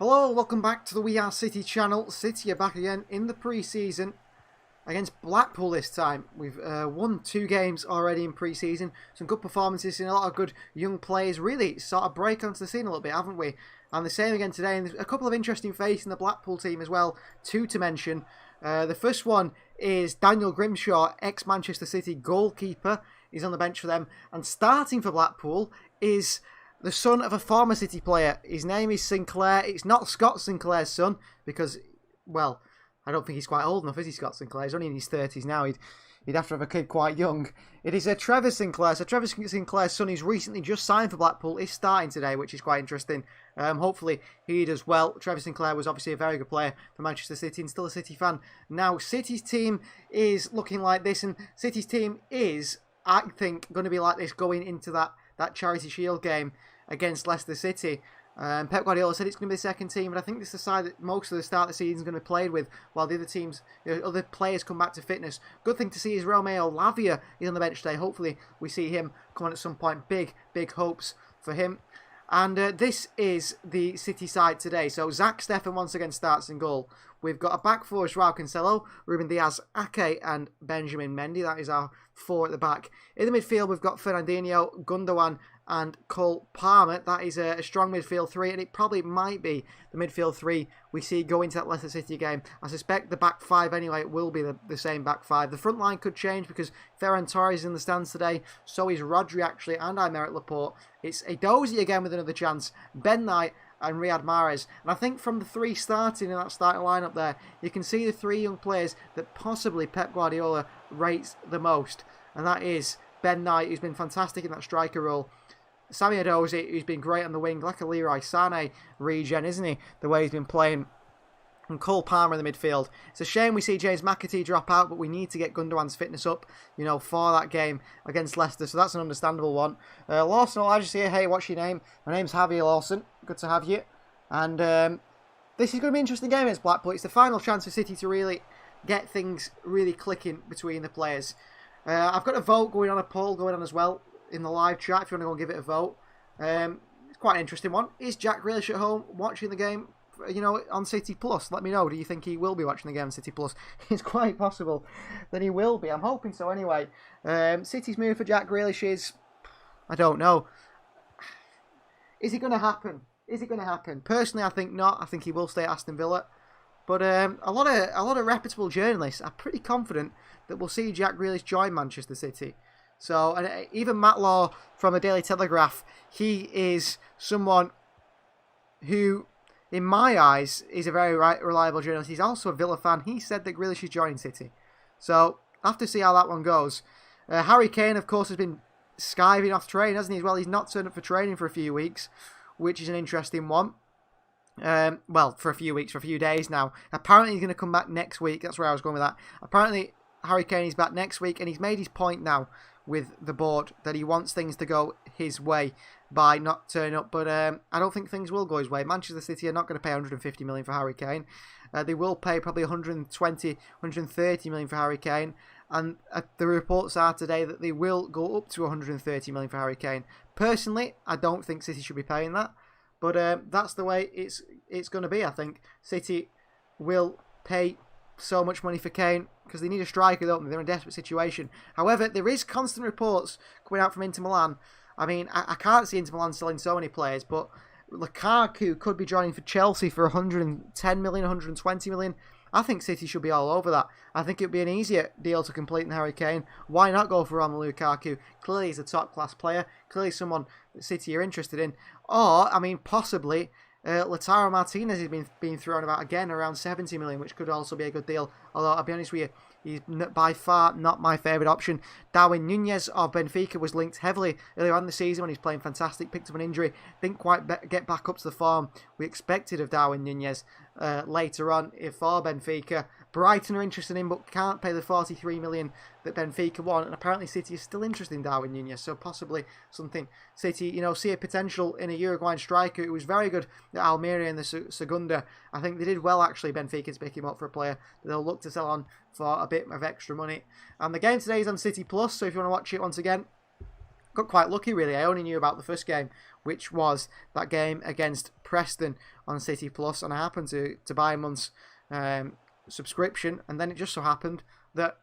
Hello, welcome back to the We Are City channel. City are back again in the pre-season against Blackpool this time. We've won 2 games already in pre-season. Some good performances and a lot of good young players. Really sort of break onto the scene a little bit, haven't we? And the same again today. And there's a couple of interesting faces in the Blackpool team as well, 2 to mention. The first one is Daniel Grimshaw, ex-Manchester City goalkeeper. He's on the bench for them. And starting for Blackpool is the son of a former City player. His name is Sinclair. It's not Scott Sinclair's son because, well, I don't think he's quite old enough, is he, Scott Sinclair? He's only in his 30s now. He'd have to have a kid quite young. It is Trevor Sinclair. So Trevor Sinclair's son, who's recently just signed for Blackpool, is starting today, which is quite interesting. Hopefully he does well. Trevor Sinclair was obviously a very good player for Manchester City and still a City fan. Now, City's team is looking like this, and City's team is, I think, going to be like this going into that Charity Shield game against Leicester City. Pep Guardiola said it's going to be the second team, but I think this is the side that most of the start of the season is going to be played with, while the other teams, other players come back to fitness. Good thing to see is Romeo Lavia is on the bench today. Hopefully we see him come on at some point. Big hopes for him. And this is the City side today. So Zach Steffen once again starts in goal. We've got a back four: Joao Cancelo, Ruben Diaz, Ake and Benjamin Mendy. That is our 4 at the back. In the midfield, we've got Fernandinho, Gundogan and Cole Palmer. That is a strong midfield 3, and it probably might be the midfield 3 we see go into that Leicester City game. I suspect the back 5 anyway will be the same back 5. The front line could change because Ferran Torres is in the stands today. So is Rodri actually, and Aymeric Laporte. It's a Dozy again with another chance. Ben Knight and Riyad Mahrez. And I think from the 3 starting in that starting lineup there, you can see the 3 young players that possibly Pep Guardiola rates the most. And that is Ben Knight, who's been fantastic in that striker role. Sammy Edozie, who's been great on the wing, like a Leroy Sané regen, isn't he? The way he's been playing. And Cole Palmer in the midfield. It's a shame we see James McAtee drop out, but we need to get Gundogan's fitness up, for that game against Leicester. So that's an understandable one. Lawson Elijah's here. Hey, what's your name? My name's Javier Lawson. Good to have you. And this is going to be an interesting game against Blackpool. It's the final chance for City to really get things really clicking between the players. I've got a vote going on, a poll going on as well in the live chat if you want to go and give it a vote. It's quite an interesting one. Is Jack Grealish at home watching the game, on City Plus? Let me know. Do you think he will be watching the game on City Plus? It's quite possible that he will be. I'm hoping so anyway. City's move for Jack Grealish is, I don't know. Is it going to happen? Is it going to happen? Personally, I think not. I think he will stay at Aston Villa. But a lot of reputable journalists are pretty confident that we'll see Jack Grealish join Manchester City. So, and even Matt Law from the Daily Telegraph, he is someone who, in my eyes, is a very reliable journalist. He's also a Villa fan. He said that Grealish is joining City. So, I'll have to see how that one goes. Harry Kane, of course, has been skiving off training, hasn't he, as well? He's not turned up for training for a few weeks, which is an interesting one. Well, for a few weeks, for a few days now. Apparently, he's going to come back next week. That's where I was going with that. Apparently, Harry Kane is back next week, and he's made his point now with the board that he wants things to go his way by not turning up. But I don't think things will go his way. Manchester City are not going to pay 150 million for Harry Kane. They will pay probably 120, 130 million for Harry Kane. And the reports are today that they will go up to 130 million for Harry Kane. Personally, I don't think City should be paying that. But that's the way it's going to be, I think. City will pay so much money for Kane because they need a striker, don't they? They're in a desperate situation. However, there is constant reports coming out from Inter Milan. I mean, I can't see Inter Milan selling so many players, but Lukaku could be joining for Chelsea for 110 million, 120 million. I think City should be all over that. I think it would be an easier deal to complete than Harry Kane. Why not go for Romelu Lukaku? Clearly he's a top-class player. Clearly someone that City are interested in. Or, I mean, possibly Lautaro Martinez has been thrown about again around 70 million, which could also be a good deal. Although, I'll be honest with you, he's by far not my favourite option. Darwin Núñez of Benfica was linked heavily earlier on in the season when he's playing fantastic, picked up an injury, didn't quite get back up to the form we expected of Darwin Núñez later on for Benfica. Brighton are interested in him but can't pay the 43 million that Benfica want, and apparently City is still interested in Darwin Núñez, so possibly something City, see a potential in a Uruguayan striker who was very good at Almeria in the Segunda. I think they did well actually, Benfica, to pick him up for a player that they'll look to sell on for a bit of extra money. And the game today is on City Plus, so if you want to watch it once again, got quite lucky really. I only knew about the first game which was that game against Preston on City Plus, and I happened to buy a month's subscription, and then it just so happened that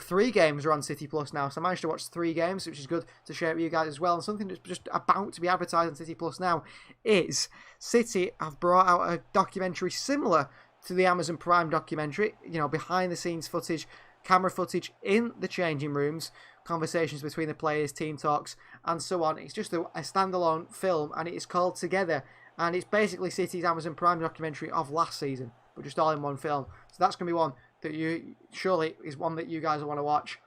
3 games are on City Plus now, so I managed to watch 3 games, which is good to share with you guys as well. And something that's just about to be advertised on City Plus now is City have brought out a documentary similar to the Amazon Prime documentary, behind the scenes footage, camera footage in the changing rooms, conversations between the players, team talks, and so on. It's just a standalone film, and it is called Together, and it's basically City's Amazon Prime documentary of last season, but just all in one film. So that's going to be one that is one that you guys will want to watch.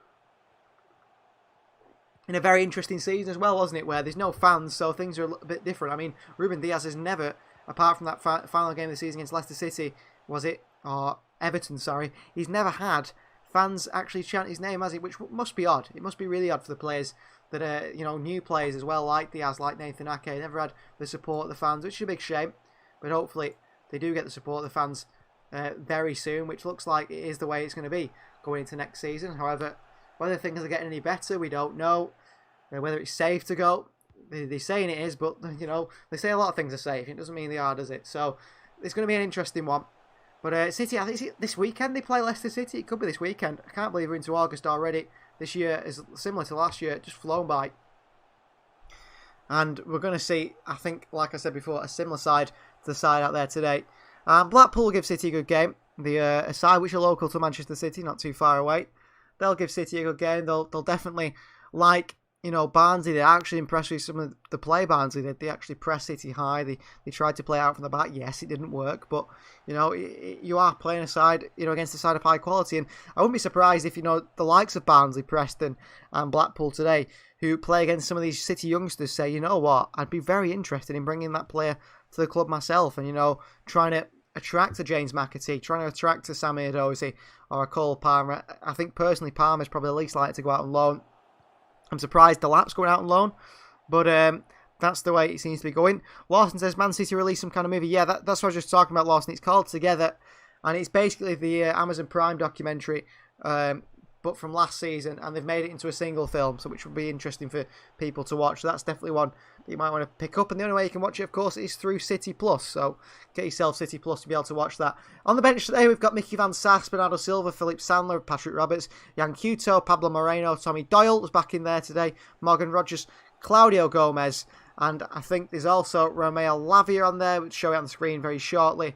In a very interesting season as well, wasn't it, where there's no fans, so things are a little bit different. I mean, Ruben Diaz has never, apart from that final game of the season against Leicester City, or Everton, sorry, he's never had fans actually chant his name, has it? Which must be odd. It must be really odd for the players that are, new players as well, like Diaz, like Nathan Ake, never had the support of the fans, which is a big shame. But hopefully they do get the support of the fans very soon, which looks like it is the way it's going to be going into next season. However, whether things are getting any better, we don't know. Whether it's safe to go, they're saying it is, but they say a lot of things are safe. It doesn't mean they are, does it? So it's going to be an interesting one. But City, I think it's this weekend they play Leicester City. It could be this weekend. I can't believe we're into August already. This year is similar to last year, just flown by. And we're going to see, I think, like I said before, a similar side to the side out there today. Blackpool give City a good game. A side which are local to Manchester City, not too far away. They'll give City a good game. They'll definitely, like Barnsley, they're actually impressed with some of the play. Barnsley, they actually press City high. They tried to play out from the back. Yes, it didn't work, but you are playing a side against a side of high quality, and I wouldn't be surprised if the likes of Barnsley, Preston, and Blackpool today, who play against some of these City youngsters, say, you know what, I'd be very interested in bringing that player to the club myself, and trying to attract a James McAtee, trying to attract a Sammy Edozie or a Cole Palmer. I think personally Palmer's probably the least likely to go out on loan. I'm surprised Delap's going out on loan, but that's the way it seems to be going. Lawson says Man City released some kind of movie. Yeah, that's what I was just talking about, Lawson. It's called Together, and it's basically the Amazon Prime documentary, but from last season, and they've made it into a single film, so which will be interesting for people to watch. So that's definitely one that you might want to pick up, and the only way you can watch it, of course, is through City Plus. So get yourself City Plus to be able to watch that. On the bench today, we've got Mickey Van Sass, Bernardo Silva, Philippe Sandler, Patrick Roberts, Jan Cuto, Pablo Moreno, Tommy Doyle was back in there today, Morgan Rogers, Claudio Gomez, and I think there's also Romeo Lavia on there, which will show it on the screen very shortly.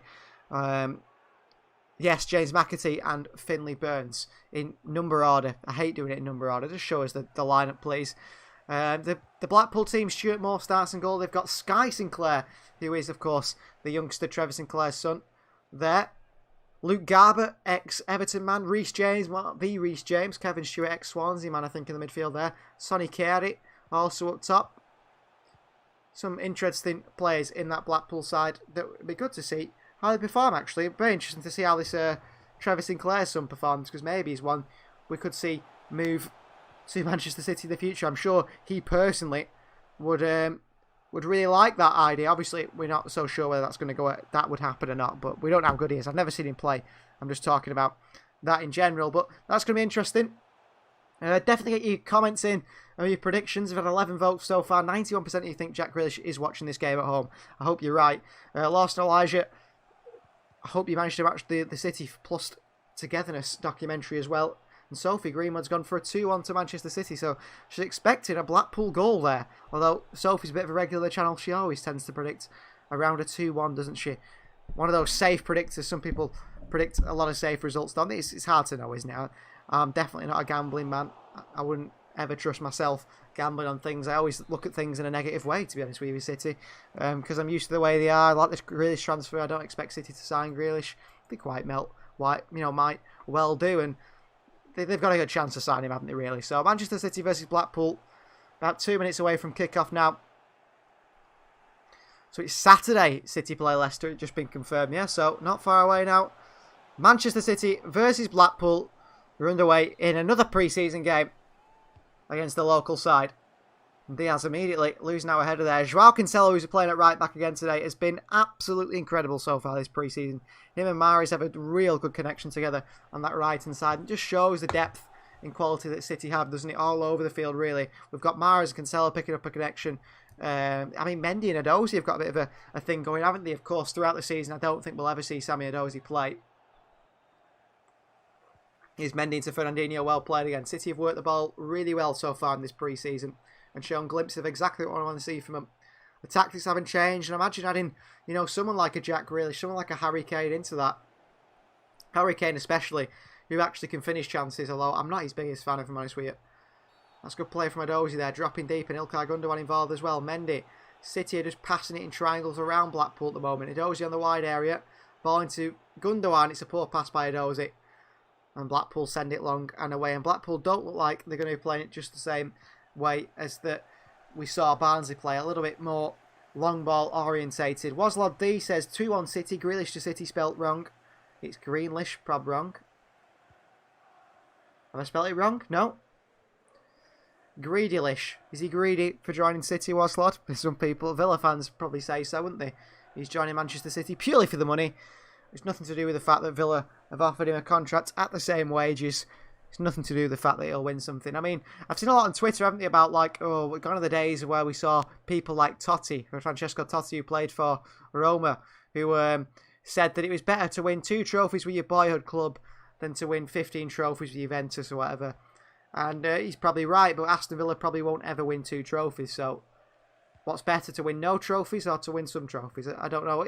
Yes, James McAtee and Finley Burns in number order. I hate doing it in number order. Just show us the lineup, please. The Blackpool team, Stuart Moore starts in goal. They've got Sky Sinclair, who is, of course, the youngster Trevor Sinclair's son, there. Luke Garber, ex-Everton man. Reece James, Kevin Stewart, ex-Swansea man, I think, in the midfield there. Sonny Carey, also up top. Some interesting players in that Blackpool side that would be good to see how they perform, actually. Very interesting to see how this Trevor Sinclair's son performs, because maybe he's one we could see move to Manchester City in the future. I'm sure he personally would really like that idea. Obviously, we're not so sure whether that would happen or not, but we don't know how good he is. I've never seen him play. I'm just talking about that in general, but that's going to be interesting. Definitely get your comments in and your predictions. We've had 11 votes so far. 91% of you think Jack Grealish is watching this game at home. I hope you're right. Lawson Elijah, I hope you managed to watch the City Plus Togetherness documentary as well. And Sophie Greenwood's gone for a 2-1 to Manchester City, so she's expecting a Blackpool goal there. Although Sophie's a bit of a regular channel, she always tends to predict around a 2-1, doesn't she? One of those safe predictors. Some people predict a lot of safe results, don't they? It's hard to know, isn't it? I'm definitely not a gambling man. I wouldn't ever trust myself gambling on things. I always look at things in a negative way, to be honest with you, City, because I'm used to the way they are. I like this Grealish transfer. I don't expect City to sign Grealish. They quite might well do, and they've got a good chance to sign him, haven't they, really? So Manchester City versus Blackpool, about 2 minutes away from kick-off now. So it's Saturday, City play Leicester. It's just been confirmed, yeah? So not far away now. Manchester City versus Blackpool. We're underway in another pre-season game against the local side. Diaz immediately losing out ahead of there. Joao Cancelo, who's playing at right back again today, has been absolutely incredible so far this pre-season. Him and Mahrez have a real good connection together on that right-hand side. It just shows the depth in quality that City have, doesn't it? All over the field, really. We've got Mahrez and Cancelo picking up a connection. I mean, Mendy and Edozie have got a bit of a thing going, haven't they? Of course, throughout the season, I don't think we'll ever see Sammy Edozie play. Here's Mendy into Fernandinho, well played again. City have worked the ball really well so far in this pre-season and shown glimpses of exactly what I want to see from them. The tactics haven't changed, and imagine adding, you know, someone like a Jack Grealish, someone like a Harry Kane into that. Harry Kane especially, who actually can finish chances, although I'm not his biggest fan, if I'm honest with you. That's a good play from Edozie there, dropping deep, and Ilkay Gundogan involved as well. Mendy, City are just passing it in triangles around Blackpool at the moment. Edozie on the wide area, ball into Gundogan, it's a poor pass by Edozie. And Blackpool send it long and away. And Blackpool don't look like they're going to be playing it just the same way as that we saw Barnsley play. A little bit more long ball orientated. Waslod D says 2-1 City. Grealish to City spelt wrong. It's Greenlish, prob wrong. Have I spelled it wrong? No. Greedylish. Is he greedy for joining City, Waslod? Some people, Villa fans probably say so, wouldn't they? He's joining Manchester City purely for the money. It's nothing to do with the fact that Villa have offered him a contract at the same wages. It's nothing to do with the fact that he'll win something. I mean, I've seen a lot on Twitter, haven't they, about like, oh, we're gone are the days where we saw people like Totti, Francesco Totti, who played for Roma, who said that it was better to win 2 trophies with your boyhood club than to win 15 trophies with Juventus or whatever. And he's probably right, but Aston Villa probably won't ever win 2 trophies. So what's better, to win no trophies or to win some trophies? I don't know.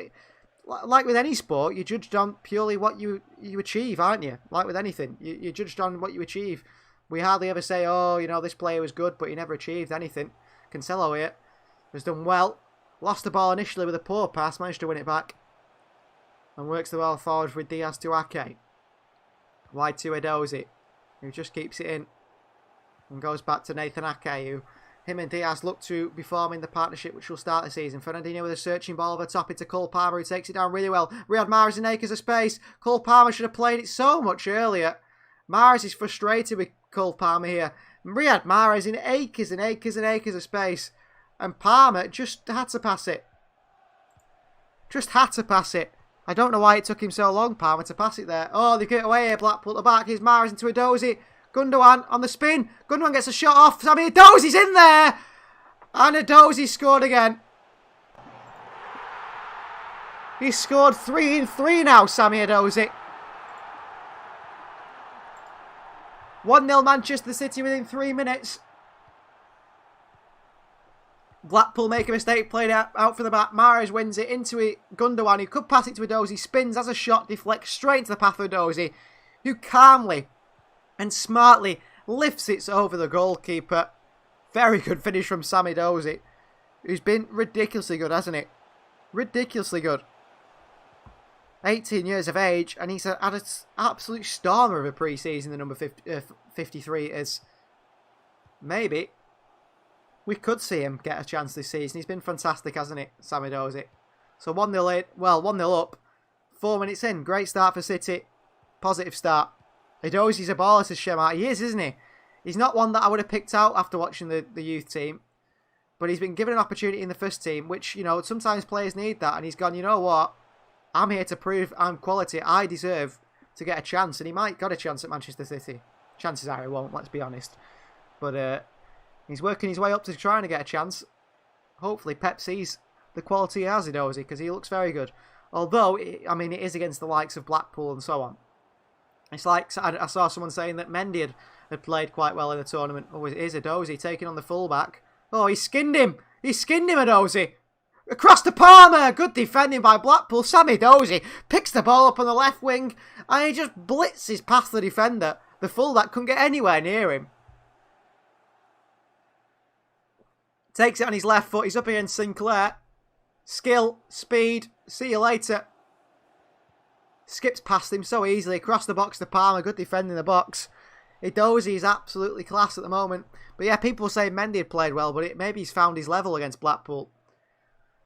Like with any sport, you're judged on purely what you achieve, aren't you? Like with anything, you're judged on what you achieve. We hardly ever say, oh, you know, this player was good, but he never achieved anything. Cancelo here has done well. Lost the ball initially with a poor pass, managed to win it back. And works the ball forward with Diaz to Ake. Wide to Edozie, who just keeps it in. And goes back to Nathan Ake, who him and Diaz look to be forming the partnership which will start the season. Fernandinho with a searching ball over top into Cole Palmer, who takes it down really well. Riyad Mahrez in acres of space. Cole Palmer should have played it so much earlier. Mahrez is frustrated with Cole Palmer here. Riyad Mahrez in acres and acres and acres of space. And Palmer just had to pass it. Just had to pass it. I don't know why it took him so long, Palmer, to pass it there. Oh, they get away here, Blackpool at the back. Here's Mahrez into Edozie. Gundogan on the spin. Gundogan gets a shot off. Sammy Edozie's in there. And Edozie scored again. He's scored 3 in 3 now, Sammy Edozie. 1-0 Manchester City within 3 minutes. Blackpool make a mistake, played out for the back. Mahrez wins it into it. Gundogan, who could pass it to Edozie, spins, has a shot, deflects straight into the path of Edozie, who calmly and smartly lifts it over the goalkeeper. Very good finish from Sammy Edozie, who's been ridiculously good, hasn't he? Ridiculously good. 18 years of age, and he's had an absolute stormer of a pre-season, the number 53 is. Maybe we could see him get a chance this season. He's been fantastic, hasn't he, Sammy Edozie? So 1-0 in, well, 1-0 up. 4 minutes in. Great start for City. Positive start. Edozie's a baller to Shema. He is, isn't he? He's not one that I would have picked out after watching the youth team. But he's been given an opportunity in the first team, which, you know, sometimes players need that. And he's gone, you know what? I'm here to prove I'm quality. I deserve to get a chance. And he might got a chance at Manchester City. Chances are he won't, let's be honest. But he's working his way up to trying to get a chance. Hopefully Pep sees the quality he has in Edozie, because he looks very good. Although, I mean, it is against the likes of Blackpool and so on. It's like, I saw someone saying that Mendy had played quite well in the tournament. Oh, it is Edozie taking on the fullback. Oh, he skinned him. He skinned him, Edozie. Across to Palmer. Good defending by Blackpool. Sammy Edozie picks the ball up on the left wing, and he just blitzes past the defender. The fullback couldn't get anywhere near him. Takes it on his left foot. He's up against Sinclair. Skill, speed. See you later. Skips past him so easily. Across the box to Palmer. Good defending the box. Edozie is absolutely class at the moment. But yeah, people say Mendy had played well, but maybe he's found his level against Blackpool.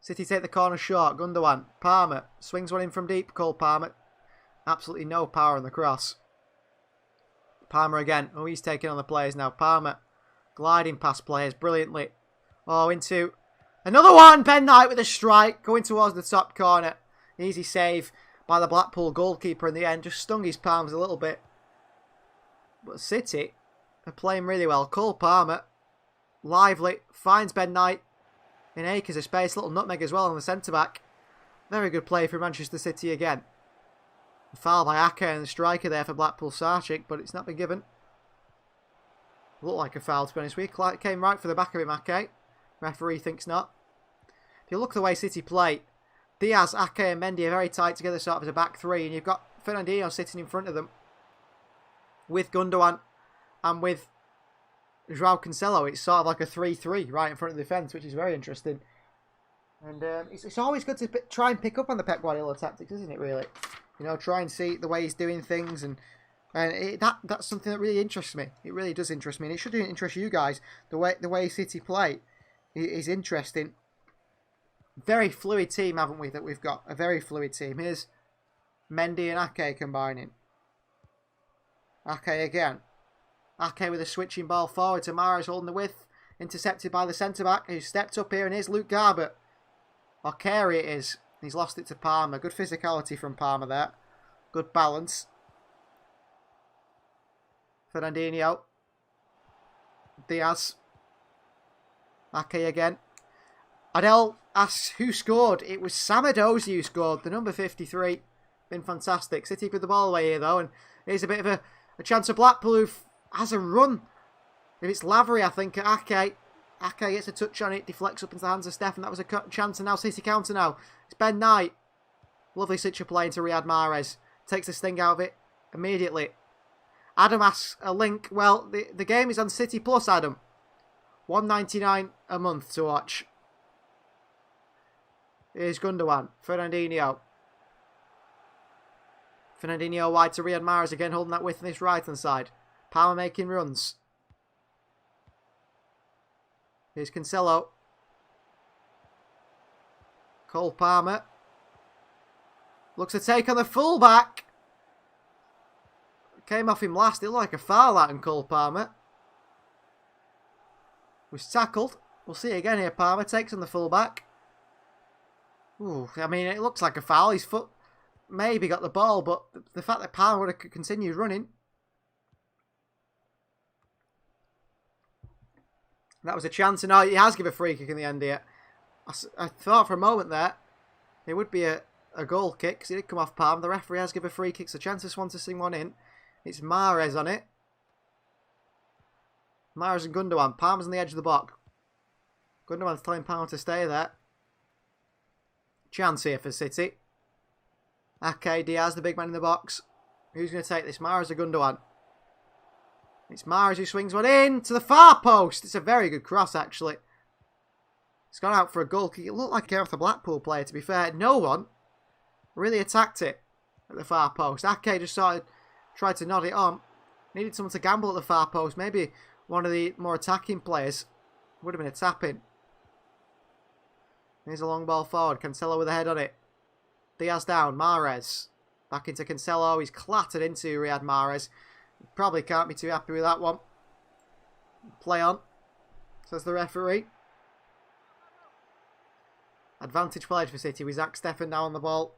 City take the corner short. Gundogan. Palmer. Swings one in from deep. Cole Palmer. Absolutely no power on the cross. Palmer again. Oh, he's taking on the players now. Palmer. Gliding past players brilliantly. Oh, into another one. Ben Knight with a strike. Going towards the top corner. Easy save by the Blackpool goalkeeper in the end. Just stung his palms a little bit. But City are playing really well. Cole Palmer. Lively. Finds Ben Knight. in acres of space. Little nutmeg as well on the centre-back. Very good play for Manchester City again. Foul by Ake and the striker there for Blackpool, Sarchik, but it's not been given. Looked like a foul, to be honest with you. Came right for the back of him, Ake. Referee thinks not. If you look at the way City play, Diaz, Ake and Mendy are very tight together, sort of as a back three, and you've got Fernandinho sitting in front of them with Gundogan and with João Cancelo. It's sort of like a 3-3 right in front of the defence, which is very interesting. And it's always good to try and pick up on the Pep Guardiola tactics, isn't it, really? You know, try and see the way he's doing things, and that's something that really interests me. It really does interest me, and it should interest you guys. The way City play is interesting. Very fluid team, haven't we, that we've got? A very fluid team. Here's Mendy and Ake combining. Ake again. Ake with a switching ball forward to Mahrez holding the width. Intercepted by the centre-back who stepped up here, and here's Luke Garbutt. Or Carey it is. He's lost it to Palmer. Good physicality from Palmer there. Good balance. Fernandinho. Diaz. Ake again. Adele asks who scored. It was Sam Edozie who scored. The number 53. Been fantastic. City put the ball away here though. And here's a bit of a chance of Blackpool who has a run. If it's Lavery, I think, at Ake. Ake gets a touch on it. Deflects up into the hands of Stefan. That was a chance. And now City counter now. It's Ben Knight. Lovely City play into Riyad Mahrez. Takes the sting out of it immediately. Adam asks a link. Well, the game is on City Plus, Adam. $1.99 a month to watch. Here's Gundogan. Fernandinho. Fernandinho wide to Riyad Mahrez again, holding that width on his right hand side. Palmer making runs. Here's Cancelo. Cole Palmer. Looks to take on the fullback. Came off him last. It looked like a foul out on Cole Palmer. Was tackled. We'll see it again here. Palmer takes on the fullback. Ooh, I mean, it looks like a foul. His foot maybe got the ball, but the fact that Palmer would have continued running. That was a chance, and now he has given a free kick in the end here. I thought for a moment there it would be a goal kick because he did come off Palmer. The referee has given a free kick, so chance for Swan to sing one in. It's Mahrez on it. Mahrez and Gundogan. Palmer's on the edge of the box. Gundogan's telling Palmer to stay there. Chance here for City. Ake, Diaz, the big man in the box. Who's going to take this? Mahrez or Gundogan? It's Mahrez who swings one in to the far post. It's a very good cross, actually. It's gone out for a goal kick. It looked like it came off the Blackpool player, to be fair. No one really attacked it at the far post. Ake just tried to nod it on. Needed someone to gamble at the far post. Maybe one of the more attacking players. Would have been a tap-in. Here's a long ball forward. Cancelo with a head on it. Diaz down. Mahrez. Back into Cancelo. He's clattered into Riyad Mahrez. Probably can't be too happy with that one. Play on, says the referee. Advantage played for City with Zach Steffen now on the ball.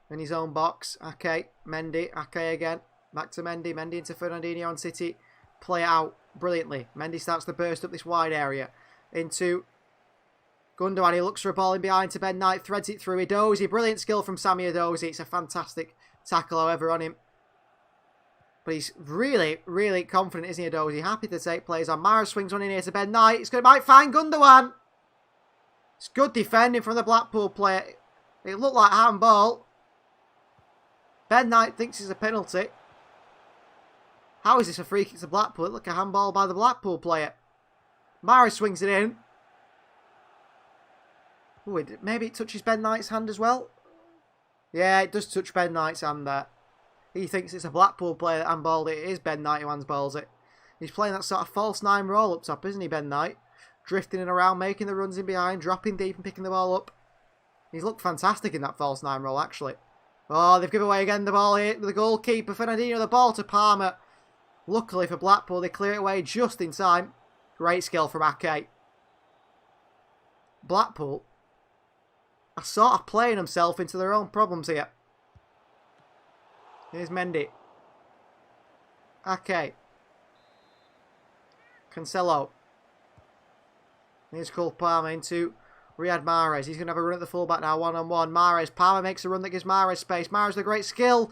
In his own box. Ake. Mendy. Ake again. Back to Mendy. Mendy into Fernandinho on City. Play it out brilliantly. Mendy starts to burst up this wide area. Into Gundogan. He looks for a ball in behind to Ben Knight. Threads it through. Edozie. Brilliant skill from Sammy Edozie. It's a fantastic tackle, however, on him. But he's really, really confident, isn't he, Edozie? Happy to take plays on. Mahrez swings one in here to Ben Knight. It's going to might find Gundogan. It's good defending from the Blackpool player. It looked like handball. Ben Knight thinks it's a penalty. How is this a free kick to Blackpool? It looked like a handball by the Blackpool player. Mahrez swings it in. Ooh, maybe it touches Ben Knight's hand as well. Yeah, it does touch Ben Knight's hand there. He thinks it's a Blackpool player that handballed it. It is Ben Knight who handballs it. He's playing that sort of false nine roll up top, isn't he, Ben Knight? Drifting and around, making the runs in behind, dropping deep and picking the ball up. He's looked fantastic in that false nine roll, actually. Oh, they've given away again the ball here. The goalkeeper, Fernandinho, the ball to Palmer. Luckily for Blackpool, they clear it away just in time. Great skill from Ake. Blackpool are sort of playing themselves into their own problems here. Here's Mendy. Ake. Cancelo. Here's Cole Palmer into Riyad Mahrez. He's going to have a run at the fullback now, one-on-one. Mahrez. Palmer makes a run that gives Mahrez space. Mahrez with a great skill.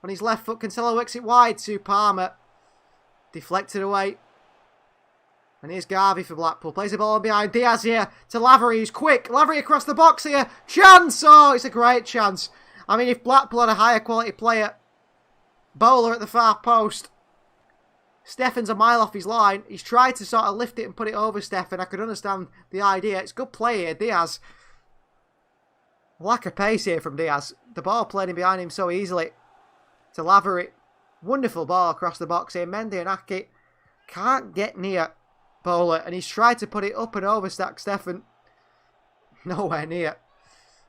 On his left foot, Cancelo works it wide to Palmer. Deflected away. And here's Garvey for Blackpool. Plays the ball on behind. Diaz here to Lavery, who's quick. Lavery across the box here. Chance! Oh, it's a great chance. I mean, if Blackpool had a higher quality player, Bowler at the far post. Steffen's a mile off his line. He's tried to sort of lift it and put it over Steffen. I could understand the idea. It's good play here. Diaz. Lack of pace here from Diaz. The ball played in behind him so easily. To Lavery. Wonderful ball across the box here. Mendy and Aki can't get near Bowler. And he's tried to put it up and over Steffen. Nowhere near.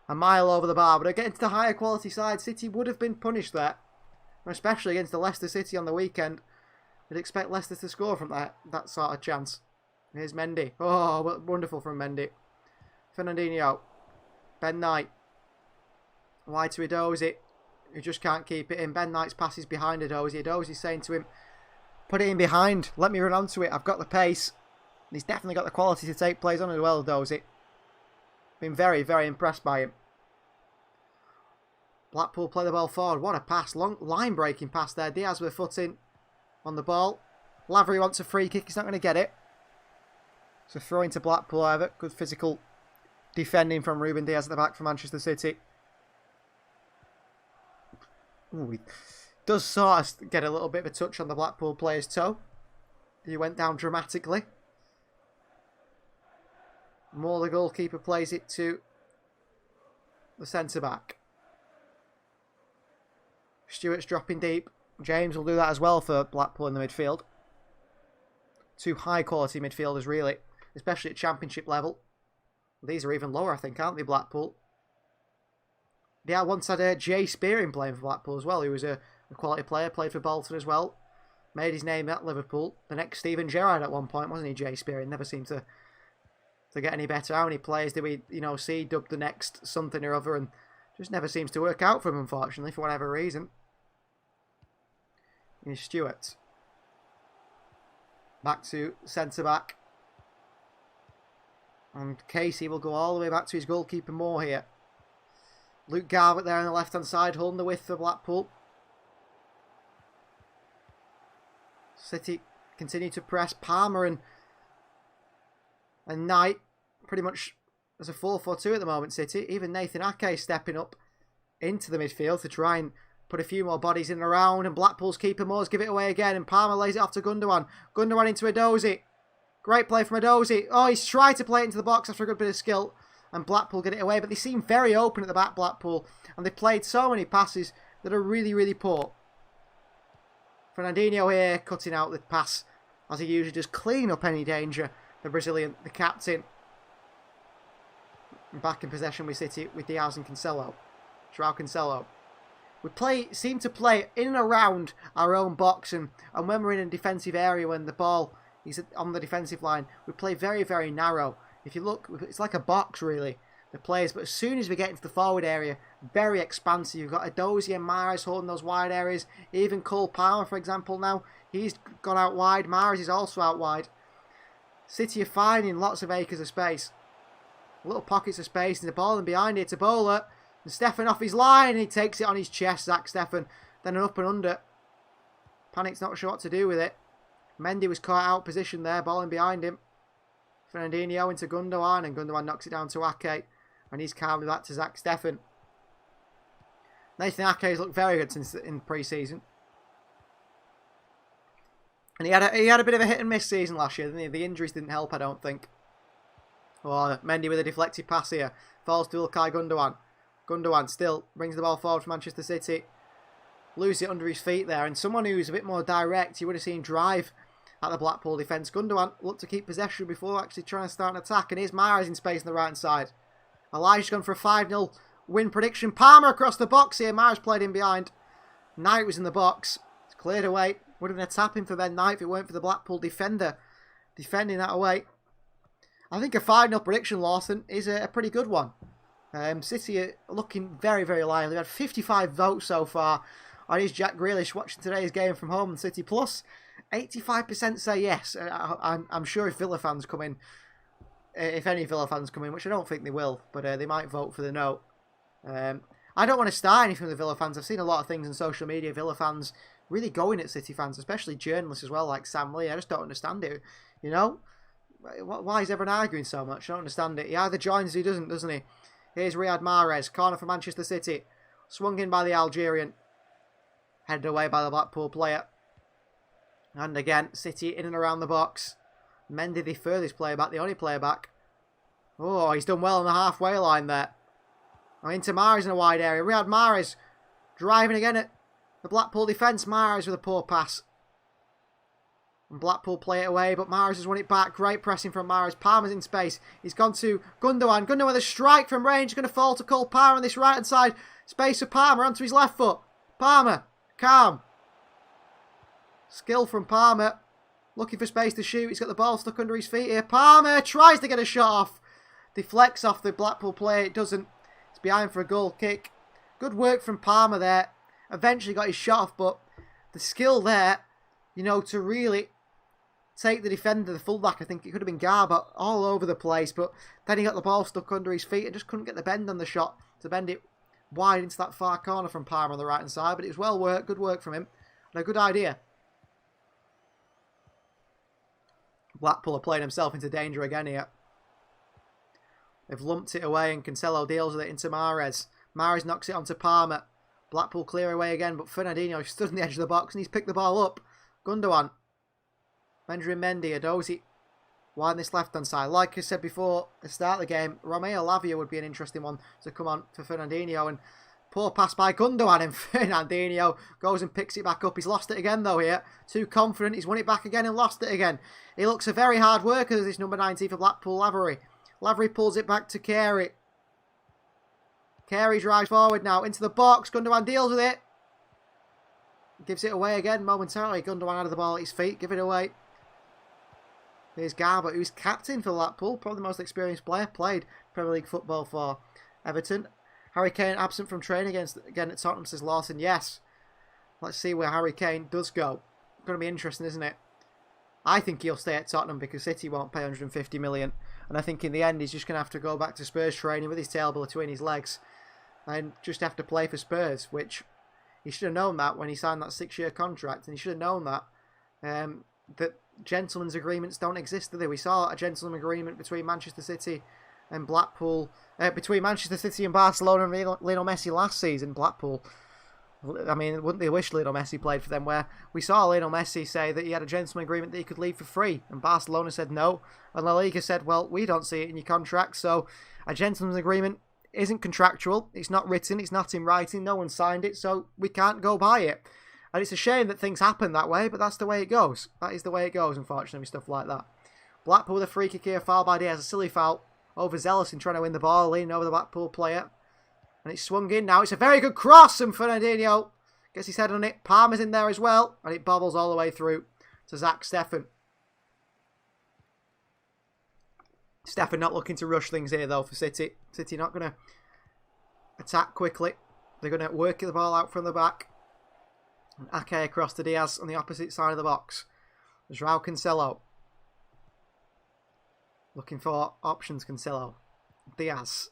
A mile over the bar. But against the higher quality side, City would have been punished there. Especially against the Leicester City on the weekend. You'd expect Leicester to score from that sort of chance. Here's Mendy. Oh, wonderful from Mendy. Fernandinho. Ben Knight. Wide to Edozie, who just can't keep it in. Ben Knight's passes behind Edozie. Edozie's saying to him, put it in behind. Let me run onto it. I've got the pace. And he's definitely got the quality to take plays on as well, Edozie. Been very, very impressed by him. Blackpool play the ball forward. What a pass. Long line-breaking pass there. Diaz with a foot in on the ball. Lavery wants a free kick. He's not going to get it. So throw into Blackpool, however. Good physical defending from Ruben Diaz at the back for Manchester City. Ooh, he does sort of get a little bit of a touch on the Blackpool player's toe. He went down dramatically. Moore, the goalkeeper, plays it to the centre-back. Stewart's dropping deep. James will do that as well for Blackpool in the midfield. Two high-quality midfielders, really, especially at Championship level. These are even lower, I think, aren't they, Blackpool? Yeah, I once had Jay Spearing playing for Blackpool as well. He was a quality player, played for Bolton as well. Made his name at Liverpool. The next Steven Gerrard at one point, wasn't he, Jay Spearing? Never seemed to get any better. How many players did we, see dubbed the next something or other, and just never seems to work out for him, unfortunately, for whatever reason. Here's Stewart. Back to centre-back. And Casey will go all the way back to his goalkeeper Moore here. Luke Garbutt there on the left-hand side, holding the width for Blackpool. City continue to press. Palmer and Knight pretty much as a 4-4-2 at the moment, City. Even Nathan Ake stepping up into the midfield to try and put a few more bodies in and around, and Blackpool's keeper Moores give it away again, and Palmer lays it off to Gundogan. Gundogan into Edozie. Great play from Edozie. Oh, he's tried to play it into the box after a good bit of skill, and Blackpool get it away, but they seem very open at the back, Blackpool, and they played so many passes that are really, really poor. Fernandinho here, cutting out the pass, as he usually does, clean up any danger. The Brazilian, the captain, back in possession with City, with Diaz and Cancelo. João Cancelo. We seem to play in and around our own box, and when we're in a defensive area, when the ball is on the defensive line, we play very, very narrow. If you look, it's like a box, really, the players. But as soon as we get into the forward area, very expansive. You've got Edozie and Mahrez holding those wide areas. Even Cole Palmer, for example, now, he's gone out wide. Mahrez is also out wide. City are finding lots of acres of space. Little pockets of space, and the ball and behind it to Bowler. And Steffen off his line, and he takes it on his chest, Zach Steffen. Then an up and under. Panic's not sure what to do with it. Mendy was caught out position there, ball in behind him. Fernandinho into Gundogan, and Gundogan knocks it down to Ake. And he's calmly back to Zach Steffen. Nathan Ake's looked very good since in pre-season. And he had a bit of a hit and miss season last year, didn't he? The injuries didn't help, I don't think. Oh, Mendy with a deflected pass here. Falls to Ilkay Gundogan. Gundogan still brings the ball forward for Manchester City. Loses it under his feet there. And someone who's a bit more direct, you would have seen drive at the Blackpool defence. Gundogan looked to keep possession before actually trying to start an attack. And here's Mahrez in space on the right-hand side. Elijah's gone for a 5-0 win prediction. Palmer across the box here. Mahrez played in behind. Knight was in the box. It's cleared away. Would have been a tap-in for Ben Knight if it weren't for the Blackpool defender defending that away. I think a 5-0 prediction, Lawson, is a pretty good one. City are looking very, very lively. We had 55 votes so far. On his Jack Grealish watching today's game from home on City Plus. 85% say yes. I'm sure if Villa fans come in if any Villa fans come in, which I don't think they will, but they might vote for the no. I don't want to start anything with the Villa fans. I've seen a lot of things on social media, Villa fans really going at City fans, especially journalists as well, like Sam Lee. I just don't understand it. You know? Why is everyone arguing so much? I don't understand it. He either joins or he doesn't he? Here's Riyad Mahrez, corner for Manchester City. Swung in by the Algerian. Headed away by the Blackpool player. And again, City in and around the box. Mendy, the furthest player back, the only player back. Oh, he's done well on the halfway line there. Now into Mahrez in a wide area. Riyad Mahrez driving again at the Blackpool defence. Mahrez with a poor pass. And Blackpool play it away, but Mahrez has won it back. Great pressing from Mahrez. Palmer's in space. He's gone to Gundogan. Gundogan with a strike from range. Going to fall to Cole Palmer on this right-hand side. Space for Palmer onto his left foot. Palmer, calm. Skill from Palmer. Looking for space to shoot. He's got the ball stuck under his feet here. Palmer tries to get a shot off. Deflects off the Blackpool player. It doesn't. It's behind for a goal kick. Good work from Palmer there. Eventually got his shot off, but the skill there, you know, to really take the defender, the fullback, I think it could have been Garber, all over the place, but then he got the ball stuck under his feet and just couldn't get the bend on the shot to bend it wide into that far corner from Palmer on the right-hand side, but it was well worked, good work from him, and a good idea. Blackpool are playing himself into danger again here. They've lumped it away and Cancelo deals with it into Mahrez. Mahrez knocks it onto Palmer. Blackpool clear away again, but Fernandinho stood on the edge of the box and he's picked the ball up. Gundogan. Benjamin Mendy, Adozi. Wide on this left-hand side. Like I said before, at the start of the game, Romeo Lavia would be an interesting one to come on for Fernandinho. And poor pass by Gundogan, and Fernandinho goes and picks it back up. He's lost it again though here. Too confident. He's won it back again and lost it again. He looks a very hard worker, this number 19 for Blackpool, Lavery. Lavery pulls it back to Carey. Carey drives forward now into the box. Gundogan deals with it. Gives it away again momentarily. Gundogan out of the ball at his feet. Give it away. Here's Garber, who's captain for Blackpool. Probably the most experienced player. Played Premier League football for Everton. Harry Kane absent from training again at Tottenham, says Lawson. Yes. Let's see where Harry Kane does go. Going to be interesting, isn't it? I think he'll stay at Tottenham because City won't pay 150 million. And I think in the end he's just going to have to go back to Spurs training with his tail between his legs. And just have to play for Spurs, which he should have known that when he signed that 6-year contract. And he should have known that that gentlemen's agreements don't exist, do they? We saw a gentleman's agreement between Manchester City and Blackpool, between Manchester City and Barcelona and Lionel Messi last season. Blackpool, I mean, wouldn't they wish Lionel Messi played for them, where we saw Lionel Messi say that he had a gentleman's agreement that he could leave for free, and Barcelona said no, and La Liga said, well, we don't see it in your contract, so a gentleman's agreement isn't contractual, it's not written, it's not in writing, no one signed it, so we can't go by it. And it's a shame that things happen that way, but that's the way it goes. That is the way it goes, unfortunately, with stuff like that. Blackpool with a free kick here, foul by Diaz, a silly foul, overzealous in trying to win the ball, leaning over the Blackpool player. And it's swung in now. It's a very good cross, and Fernandinho gets his head on it. Palmer's in there as well, and it bobbles all the way through to Zach Steffen. Steffen not looking to rush things here, though, for City. City not going to attack quickly. They're going to work the ball out from the back. And Ake across to Diaz on the opposite side of the box. João Cancelo. Looking for options, Cancelo. Diaz.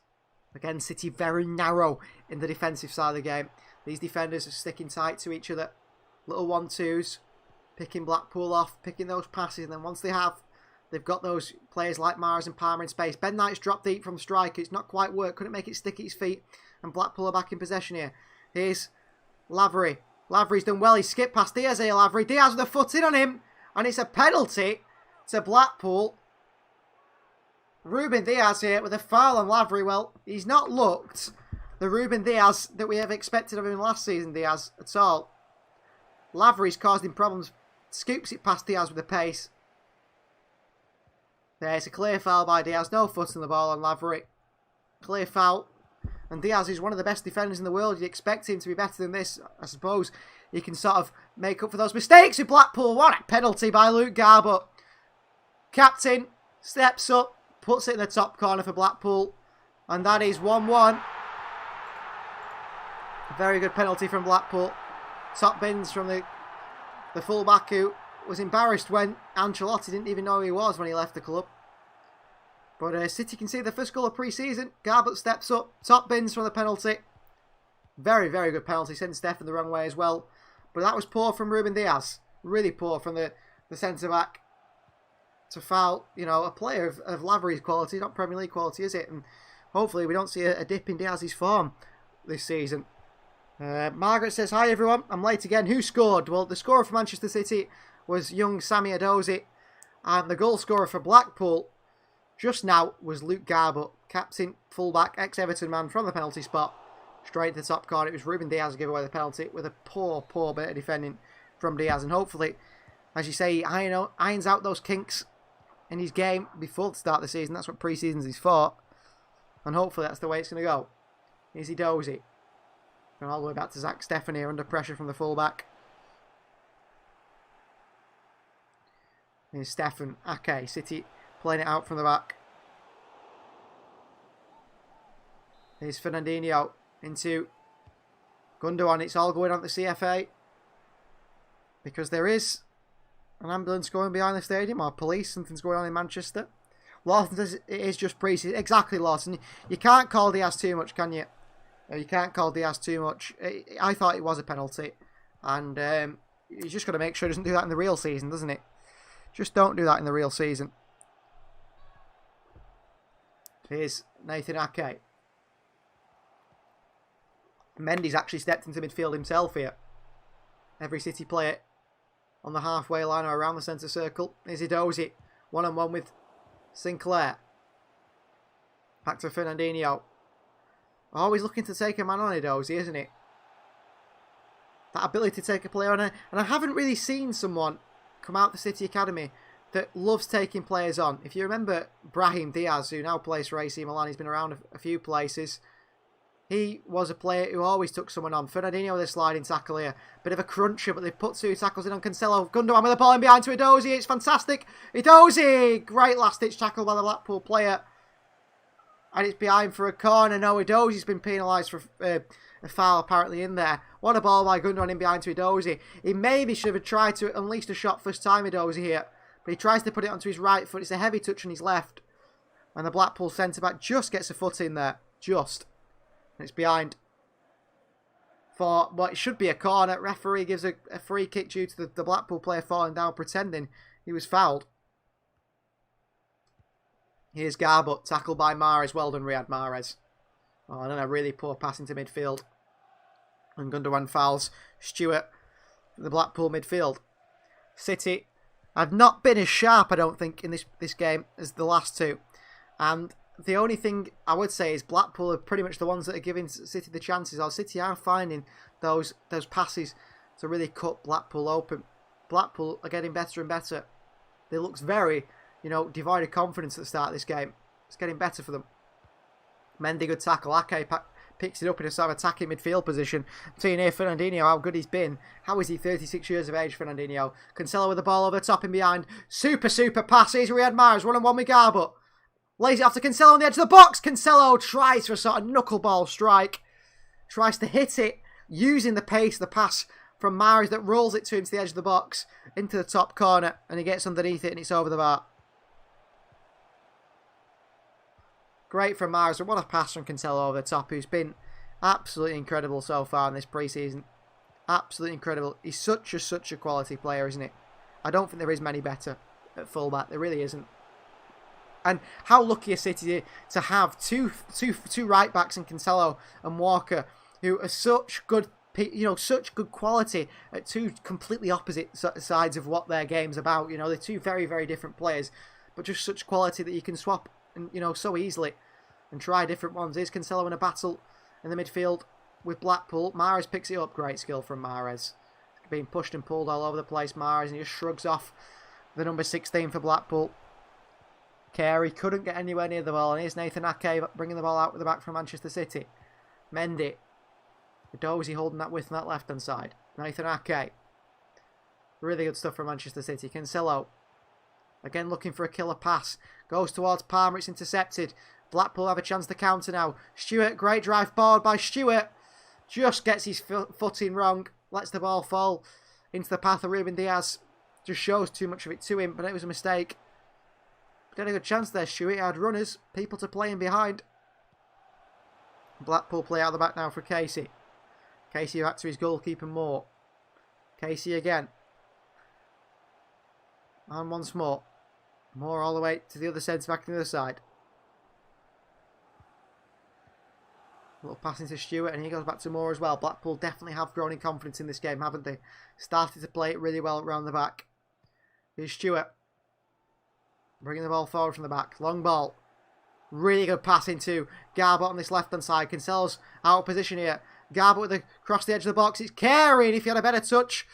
Again, City very narrow in the defensive side of the game. These defenders are sticking tight to each other. Little 1-2s. Picking Blackpool off. Picking those passes. And then once they have, they've got those players like Mahrez and Palmer in space. Ben Knight's dropped deep from striker. It's not quite worked. Couldn't make it stick at his feet. And Blackpool are back in possession here. Here's Lavery. Lavery's done well. He skipped past Diaz here, Lavery. Diaz with a foot in on him. And it's a penalty to Blackpool. Ruben Diaz here with a foul on Lavery. Well, he's not looked the Ruben Diaz that we have expected of him last season, Diaz, at all. Lavery's caused him problems. Scoops it past Diaz with a pace. There's a clear foul by Diaz. No foot on the ball on Lavery. Clear foul. And Diaz is one of the best defenders in the world. You'd expect him to be better than this. I suppose he can sort of make up for those mistakes with Blackpool. What a penalty by Luke Garber. Captain steps up, puts it in the top corner for Blackpool. And that is 1-1. Very good penalty from Blackpool. Top bins from the fullback who was embarrassed when Ancelotti didn't even know who he was when he left the club. But City can see the first goal of pre-season. Garbutt steps up. Top bins from the penalty. Very, very good penalty. Sent Stefan the wrong way as well. But that was poor from Ruben Diaz. Really poor from the centre-back to foul, a player of Lavery's quality, not Premier League quality, is it? And hopefully we don't see a dip in Diaz's form this season. Margaret says, hi everyone, I'm late again. Who scored? Well, the scorer for Manchester City was young Sammy Edozie. And the goal scorer for Blackpool just now was Luke Garbutt, captain, fullback, ex-Everton man from the penalty spot. Straight to the top corner. It was Ruben Diaz who gave away the penalty with a poor bit of defending from Diaz. And hopefully, as you say, he irons out those kinks in his game before the start of the season. That's what pre-seasons is for. And hopefully that's the way it's going to go. Here's Edozie. And all the way back to Zach Stefan here under pressure from the fullback. Here's Stefan. Ake. City playing it out from the back. Here's Fernandinho into Gundogan. It's all going on the CFA. Because there is an ambulance going behind the stadium, or police, something's going on in Manchester. Lawson says it is just pre-season. Exactly, Lawson. You can't call Diaz too much, can you? You can't call Diaz too much. I thought it was a penalty. And he's just got to make sure he doesn't do that in the real season, doesn't it? Just don't do that in the real season. Here's Nathan Ake. Mendy's actually stepped into midfield himself here. Every City player on the halfway line or around the centre circle. Here's Edozie. One-on-one with Sinclair. Back to Fernandinho. Always looking to take a man on Edozie, isn't it? That ability to take a player on. And I haven't really seen someone come out the City Academy that loves taking players on. If you remember Brahim Diaz, who now plays for AC Milan, he's been around a few places. He was a player who always took someone on. Fernandinho with a sliding tackle here. Bit of a cruncher, but they put 2 tackles in on Cancelo. Gundogan with the ball in behind to Edozie. It's fantastic. Edozie! Great last-ditch tackle by the Blackpool player. And it's behind for a corner. No, Edozie's been penalised for a foul apparently in there. What a ball by Gundogan in behind to Edozie. He maybe should have tried to unleash a shot first time, Edozie here. But he tries to put it onto his right foot. It's a heavy touch on his left. And the Blackpool centre-back just gets a foot in there. Just. It's behind for what it should be a corner. Referee gives a free kick due to the Blackpool player falling down, pretending he was fouled. Here's Garbutt, tackled by Mahrez. Well done, Riyad Mahrez. Oh, and then a really poor pass into midfield. And Gundogan fouls Stewart, the Blackpool midfield. City have not been as sharp, I don't think, in this game as the last two. And the only thing I would say is Blackpool are pretty much the ones that are giving City the chances. Or City are finding those passes to really cut Blackpool open. Blackpool are getting better and better. They look very, devoid of confidence at the start of this game. It's getting better for them. Mendy, good tackle. Ake picks it up in a sort of attacking midfield position. Seeing here Fernandinho, how good he's been. How is he 36 years of age, Fernandinho? Cancelo with the ball over the top and behind. Super passes. Riyad Mahrez, 1-on-1 with Garbutt. Lays it off to Cancelo on the edge of the box. Cancelo tries for a sort of knuckleball strike. Tries to hit it using the pace of the pass from Mahrez that rolls it to him to the edge of the box into the top corner. And he gets underneath it and it's over the bar. Great from Mahrez. And what a pass from Cancelo over the top, who's been absolutely incredible so far in this pre-season. Absolutely incredible. He's such a quality player, isn't he? I don't think there is many better at fullback. There really isn't. And how lucky are City to have two right backs in Cancelo and Walker, who are such good quality at two completely opposite sides of what their game's about. They're two very, very different players, but just such quality that you can swap and so easily and try different ones. Here's Cancelo in a battle in the midfield with Blackpool. Mahrez picks it up. Great skill from Mahrez. Being pushed and pulled all over the place, Mahrez, and he just shrugs off the number 16 for Blackpool. Carey couldn't get anywhere near the ball, and here's Nathan Ake bringing the ball out with the back from Manchester City. Mendy. Edozie holding that width on that left-hand side. Nathan Ake. Really good stuff from Manchester City. Cancelo. Again looking for a killer pass. Goes towards Palmer. It's intercepted. Blackpool have a chance to counter now. Stewart. Great drive forward by Stewart. Just gets his footing wrong. Lets the ball fall into the path of Ruben Diaz. Just shows too much of it to him, but it was a mistake. Did a good chance there, Stuart. He had runners, people to play in behind. Blackpool play out the back now for Casey. Casey back to his goalkeeper Moore. Casey again. And once more. Moore all the way to the other centre back on the other side. A little pass into Stewart, and he goes back to Moore as well. Blackpool definitely have grown in confidence in this game, haven't they? Started to play it really well around the back. Here's Stewart. Bringing the ball forward from the back. Long ball. Really good pass into Garbutt on this left-hand side. Cancelo's out of position here. Garbutt with the across the edge of the box. It's Carey, and if he had a better touch.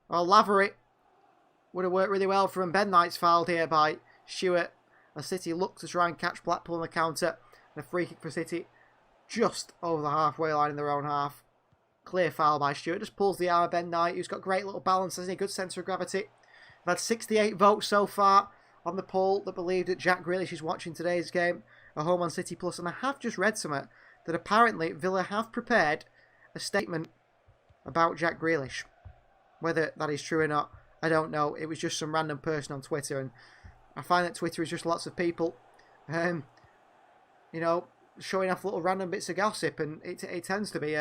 Well, Lavery would have worked really well for him. Ben Knight's fouled here by Stewart. As City look to try and catch Blackpool on the counter. And a free kick for City just over the halfway line in their own half. Clear foul by Stewart. Just pulls the arm of Ben Knight, who's got great little balance, hasn't he? Good centre of gravity. I've had 68 votes so far on the poll that believed that Jack Grealish is watching today's game at home on City Plus. And I have just read something that apparently Villa have prepared a statement about Jack Grealish. Whether that is true or not, I don't know. It was just some random person on Twitter. And I find that Twitter is just lots of people you know, showing off little random bits of gossip, and it tends to be,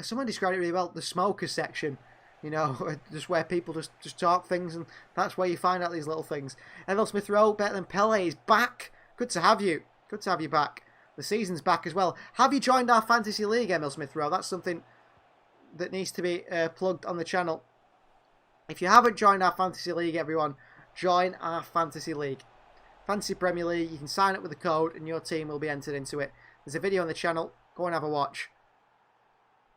someone described it really well, the smokers section, you know, just where people just talk things, and that's where you find out these little things. Emil Smith Rowe, better than Pele, is back. Good to have you. Good to have you back. The season's back as well. Have you joined our Fantasy League, Emil Smith Rowe? That's something that needs to be plugged on the channel. If you haven't joined our Fantasy League, everyone, join our Fantasy League. Fantasy Premier League, you can sign up with the code and your team will be entered into it. There's a video on the channel. Go and have a watch.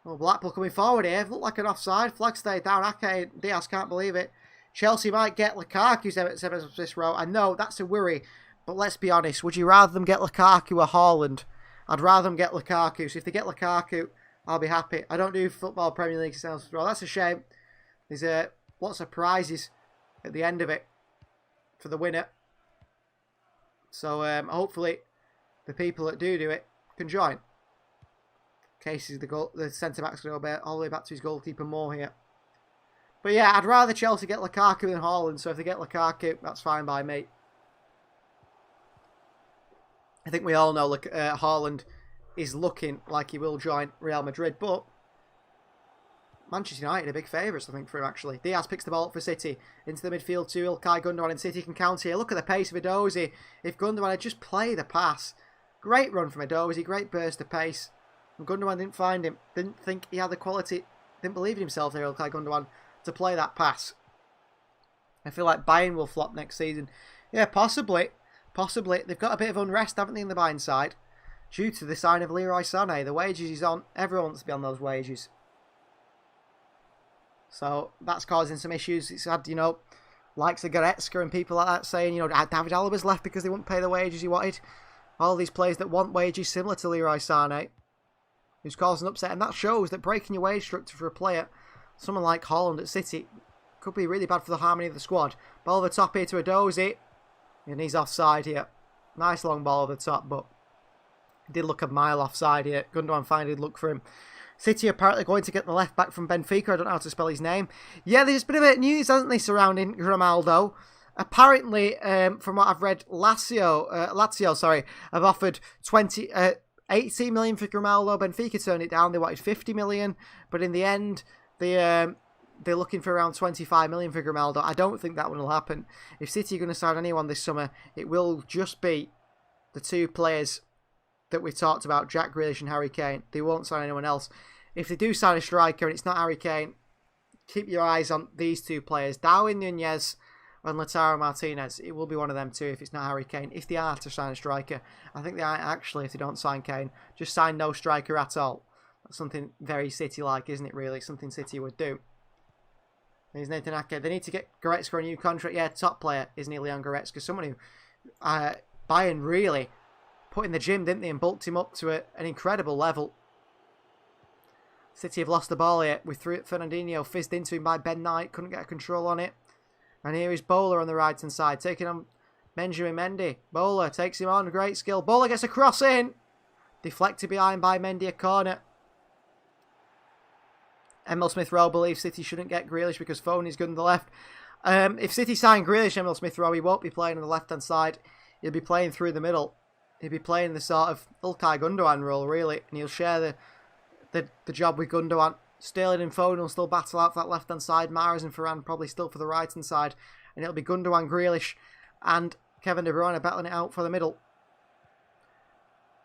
Oh, Blackpool coming forward here. Looked like an offside. Flag stayed down. Ake Diaz can't believe it. Chelsea might get Lukaku's this row. I know, that's a worry. But let's be honest. Would you rather them get Lukaku or Haaland? I'd rather them get Lukaku. So if they get Lukaku, I'll be happy. I don't do football Premier League sales. That's a shame. There's lots of prizes at the end of it for the winner. So hopefully the people that do it can join. Casey's the centre-back's going to go all the way back to his goalkeeper Moore here. But yeah, I'd rather Chelsea get Lukaku than Haaland, so if they get Lukaku, that's fine by me. I think we all know Haaland is looking like he will join Real Madrid, but Manchester United are big favourites, I think, for him, actually. Diaz picks the ball up for City. Into the midfield to Ilkay Gundogan, and City can counter here. Look at the pace of Edozie. If Gundogan had just played the pass. Great run from Edozie, great burst of pace. And Gundogan didn't find him. Didn't think he had the quality. Didn't believe in himself there, Ilkay Gundogan, to play that pass. I feel like Bayern will flop next season. Yeah, possibly. Possibly. They've got a bit of unrest, haven't they, in the Bayern side? Due to the sign of Leroy Sané. The wages he's on, everyone wants to be on those wages. So that's causing some issues. It's had, you know, likes of Goretzka and people like that saying, you know, David Alaba's left because they wouldn't pay the wages he wanted. All these players that want wages similar to Leroy Sané, who's causing upset. And that shows that breaking your wage structure for a player, someone like Haaland at City, could be really bad for the harmony of the squad. Ball over the top here to Edozie. And he's offside here. Nice long ball over the top, but it did look a mile offside here. Gundogan finally did look for him. City apparently going to get the left back from Benfica. I don't know how to spell his name. Yeah, there's been a bit of news, hasn't there, surrounding Grimaldo. Apparently, from what I've read, Lazio have offered 18 million for Grimaldo. Benfica turned it down. They wanted 50 million, but in the end, they're looking for around 25 million for Grimaldo. I don't think that one will happen. If City are going to sign anyone this summer, it will just be the two players that we talked about, Jack Grealish and Harry Kane. They won't sign anyone else. If they do sign a striker and it's not Harry Kane, keep your eyes on these two players, Darwin Nunez and Lautaro Martinez. It will be one of them too if it's not Harry Kane. If they are to sign a striker, I think they are actually, if they don't sign Kane, just sign no striker at all. That's something very City-like, isn't it, really? Something City would do. There's Nathan Ake. They need to get Goretzka a new contract. Yeah, top player, isn't he, Leon Goretzka? Someone who Bayern really put in the gym, didn't they, and bulked him up to an incredible level. City have lost the ball here with Fernandinho fizzed into him by Ben Knight. Couldn't get a control on it. And here is Bowler on the right-hand side, taking on Benjamin Mendy. Bowler takes him on, great skill. Bowler gets a cross in. Deflected behind by Mendy, a corner. Emil Smith Rowe believes City shouldn't get Grealish because Foden's good on the left. If City sign Grealish, Emil Smith-Rowe, he won't be playing on the left-hand side. He'll be playing through the middle. He'll be playing the sort of Ilkay Gundogan role, really. And he'll share the job with Gundogan. Sterling and Foden will still battle out for that left-hand side. Mahrez and Varane probably still for the right-hand side. And it'll be Gundogan, Grealish and Kevin De Bruyne battling it out for the middle.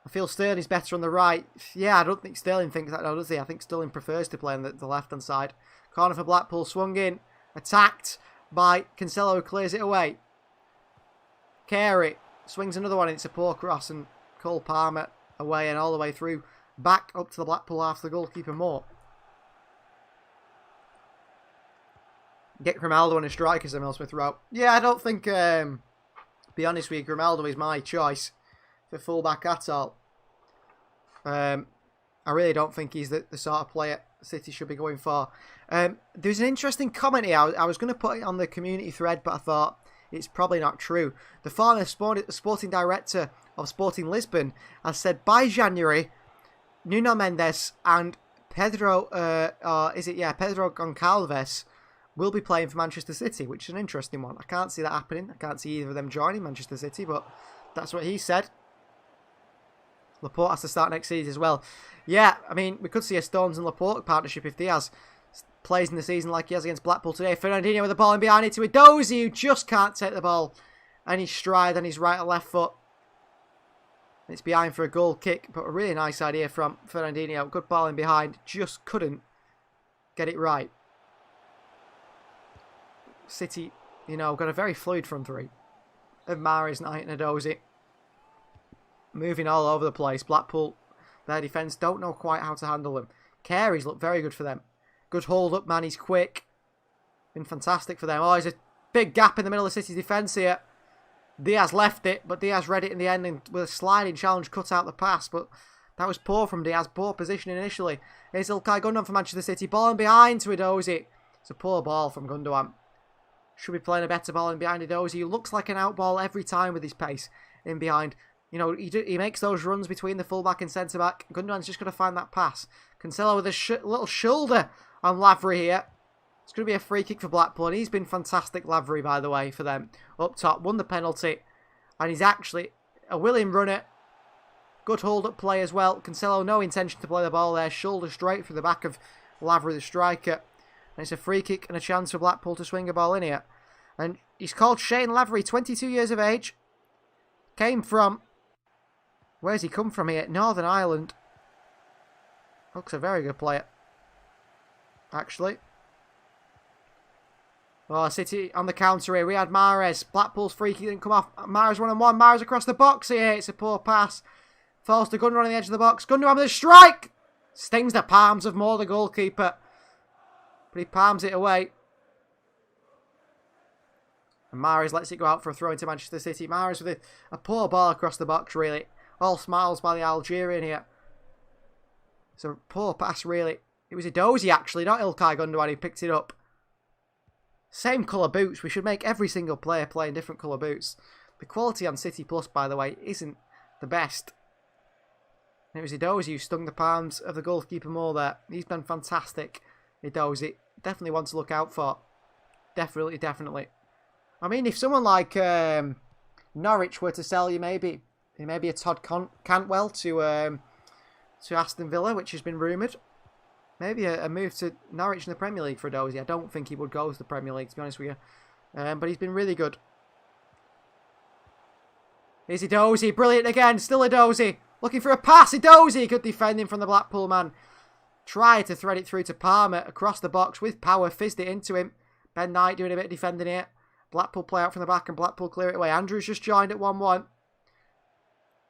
I feel Sterling's better on the right. Yeah, I don't think Sterling thinks that, though, does he? I think Sterling prefers to play on the left-hand side. Corner for Blackpool, swung in. Attacked by Cancelo, who clears it away. Carey swings another one, and it's a poor cross, and Cole Palmer away and all the way through. Back up to the Blackpool half, the goalkeeper Moore. Get Grimaldo and a striker, Emil Smith-Rowe. Yeah, I don't think, be honest with you, Grimaldo is my choice for fullback at all. I really don't think he's the sort of player City should be going for. There's an interesting comment here. I was going to put it on the community thread, but I thought it's probably not true. The former sporting director of Sporting Lisbon has said by January, Nuno Mendes and Pedro Goncalves will be playing for Manchester City, which is an interesting one. I can't see that happening. I can't see either of them joining Manchester City, but that's what he said. Laporte has to start next season as well. Yeah, I mean, we could see a Stones and Laporte partnership if Diaz plays in the season like he has against Blackpool today. Fernandinho with the ball in behind it to Edozie, who just can't take the ball any stride on his right or left foot. It's behind for a goal kick, but a really nice idea from Fernandinho. Good ball in behind, just couldn't get it right. City, got a very fluid front three. Of Mahrez, Knight and Edozie. Moving all over the place. Blackpool, their defence, don't know quite how to handle them. Carey's looked very good for them. Good hold up, man. He's quick. Been fantastic for them. Oh, there's a big gap in the middle of City's defence here. Diaz left it, but Diaz read it in the end and with a sliding challenge cut out the pass. But that was poor from Diaz. Poor positioning initially. Here's Ilkay Gundogan for Manchester City. Ball in behind to Edozie. It's a poor ball from Gundogan. Should be playing a better ball in behind Edozie. He looks like an out ball every time with his pace in behind. He makes those runs between the fullback and centre-back. Gundogan's just got to find that pass. Cancelo with a little shoulder on Lavery here. It's going to be a free kick for Blackpool. And he's been fantastic, Lavery, by the way, for them. Up top, won the penalty. And he's actually a willing runner. Good hold-up play as well. Cancelo, no intention to play the ball there. Shoulder straight through the back of Lavery, the striker. And it's a free kick and a chance for Blackpool to swing a ball in here. And he's called Shane Lavery, 22 years of age. Came from... Where's he come from here? Northern Ireland. Looks a very good player. Actually. Oh, City on the counter here. Riyad Mahrez. Blackpool's free kick didn't come off. Mahrez 1-on-1. Mahrez across the box here. It's a poor pass. Falls to Gundogan on the edge of the box. Gundogan with a strike. Stings the palms of Moore, the goalkeeper. But he palms it away. And Mahrez lets it go out for a throw into Manchester City. Mahrez with a poor ball across the box, really. All smiles by the Algerian here. It's a poor pass, really. It was Edozie, actually, not Ilkay Gundogan who picked it up. Same colour boots. We should make every single player play in different colour boots. The quality on City Plus, by the way, isn't the best. And it was Edozie who stung the palms of the goalkeeper more there. He's been fantastic, Edozie. Definitely one to look out for. Definitely, definitely. I mean, if someone like Norwich were to sell you, maybe a Todd Cantwell to Aston Villa, which has been rumoured. Maybe a move to Norwich in the Premier League for Edozie. I don't think he would go to the Premier League, to be honest with you. But he's been really good. Here's Edozie. Brilliant again. Still Edozie. Looking for a pass. Edozie. Good defending from the Blackpool man. Tried to thread it through to Palmer across the box with power. Fizzed it into him. Ben Knight doing a bit of defending here. Blackpool play out from the back and Blackpool clear it away. Andrews just joined at 1-1.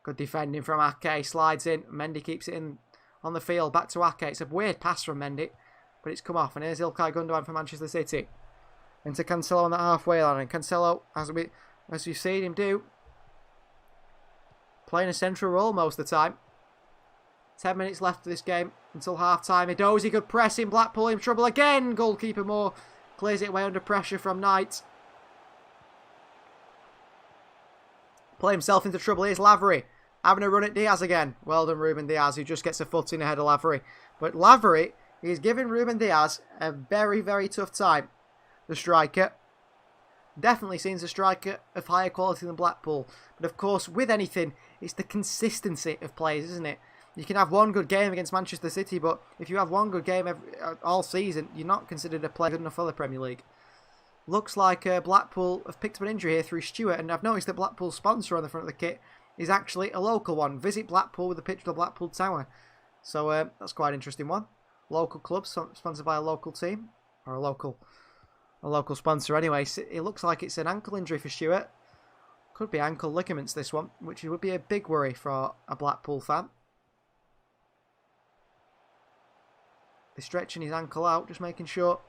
Good defending from Ake. Slides in. Mendy keeps it in on the field. Back to Ake. It's a weird pass from Mendy, but it's come off. And here's Ilkay Gundogan for Manchester City. Into Cancelo on the halfway line. And Cancelo, as we've seen him do, playing a central role most of the time. 10 minutes left of this game until half-time. Edozie, good pressing. Blackpool in trouble again. Goalkeeper Moore clears it away under pressure from Knight. Play himself into trouble. Here's Lavery. Having a run at Diaz again. Well done, Ruben Diaz, who just gets a foot in ahead of Lavery. But Lavery is giving Ruben Diaz a very, very tough time. The striker. Definitely seems a striker of higher quality than Blackpool. But of course, with anything, it's the consistency of players, isn't it? You can have one good game against Manchester City, but if you have one good game all season, you're not considered a player good enough for the Premier League. Looks like Blackpool have picked up an injury here through Stewart, and I've noticed that Blackpool's sponsor on the front of the kit is actually a local one. Visit Blackpool with a picture of the Blackpool Tower. So that's quite an interesting one. Local club sponsored by a local team, or a local sponsor anyway. It looks like it's an ankle injury for Stewart. Could be ankle ligaments, this one, which would be a big worry for a Blackpool fan. They're stretching his ankle out, just making sure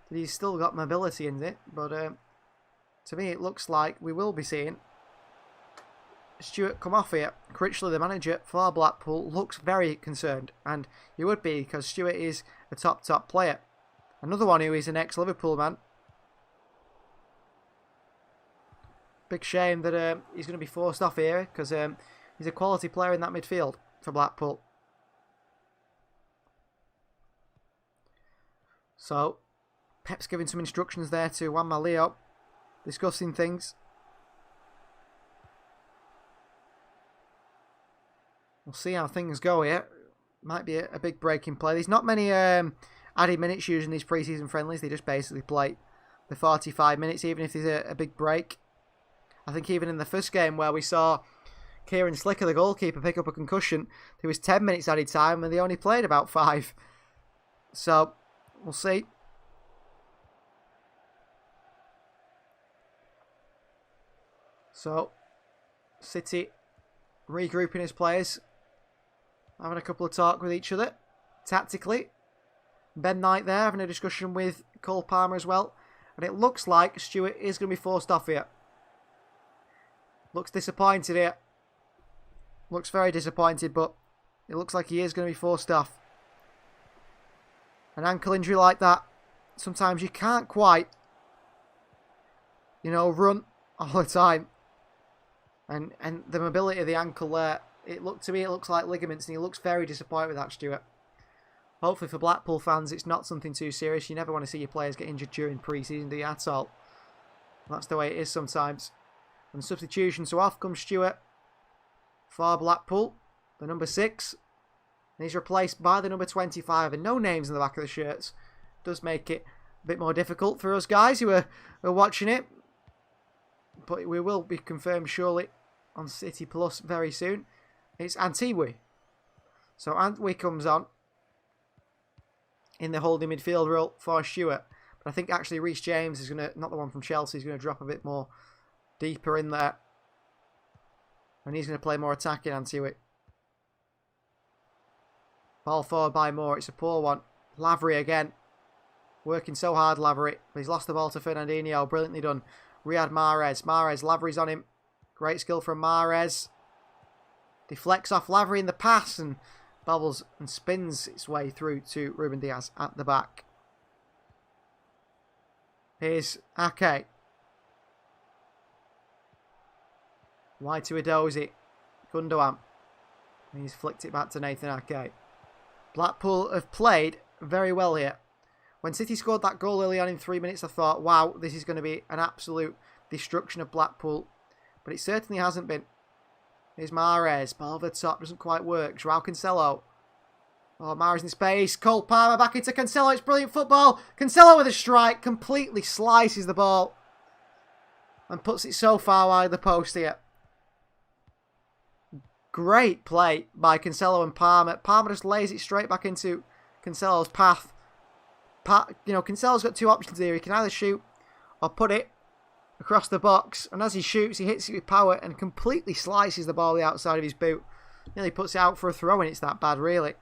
that he's still got mobility in it. But to me, it looks like we will be seeing Stewart come off here. Critchley, the manager for Blackpool, looks very concerned. And he would be, because Stewart is a top player. Another one who is an ex-Liverpool man. Big shame that he's going to be forced off here, because he's a quality player in that midfield for Blackpool. So, Pep's giving some instructions there to Juan Malio, discussing things. We'll see how things go here. Might be a big break in play. There's not many added minutes used in these pre-season friendlies. They just basically play the 45 minutes, even if there's a big break. I think even in the first game where we saw Kieran Slicker, the goalkeeper, pick up a concussion, there was 10 minutes added time and they only played about 5. So, we'll see. So, City regrouping his players, having a couple of talk with each other tactically. Ben Knight there having a discussion with Cole Palmer as well. And it looks like Stewart is going to be forced off here. Looks disappointed here. Looks very disappointed, but it looks like he is going to be forced off. An ankle injury like that, sometimes you can't quite, run all the time. And the mobility of the ankle there, to me it looks like ligaments, and he looks very disappointed with that, Stewart. Hopefully for Blackpool fans, it's not something too serious. You never want to see your players get injured during pre-season, do you, at all? That's the way it is sometimes. And substitution, so off comes Stewart for Blackpool, the number 6. And he's replaced by the number 25, and no names in the back of the shirts. Does make it a bit more difficult for us guys who are watching it. But we will be confirmed surely on City Plus very soon. It's Antwi. So Antwi comes on in the holding midfield role for Stewart. But I think actually Reece James is going to, not the one from Chelsea, is going to drop a bit more deeper in there. And he's going to play more attacking, Antwi. Ball forward by Moore. It's a poor one. Lavery again. Working so hard, Lavery. But he's lost the ball to Fernandinho. Brilliantly done. Riyad Mahrez. Lavery's on him. Great skill from Mahrez. Deflects off Lavery in the pass and bobbles and spins its way through to Ruben Diaz at the back. Here's Ake. Wide to Edozie. Gundogan. He's flicked it back to Nathan Ake. Blackpool have played very well here. When City scored that goal early on in 3 minutes, I thought, wow, this is going to be an absolute destruction of Blackpool. But it certainly hasn't been. Here's Mahrez. Ball over the top. Doesn't quite work. Joao Cancelo. Oh, Mahrez in space. Cole Palmer back into Cancelo. It's brilliant football. Cancelo with a strike. Completely slices the ball. And puts it so far wide of the post here. Great play by Cancelo and Palmer. Palmer just lays it straight back into Cancelo's path. Cancelo's got 2 options here. He can either shoot or put it across the box. And as he shoots, he hits it with power and completely slices the ball the outside of his boot. Nearly puts it out for a throw, and it's that bad, really.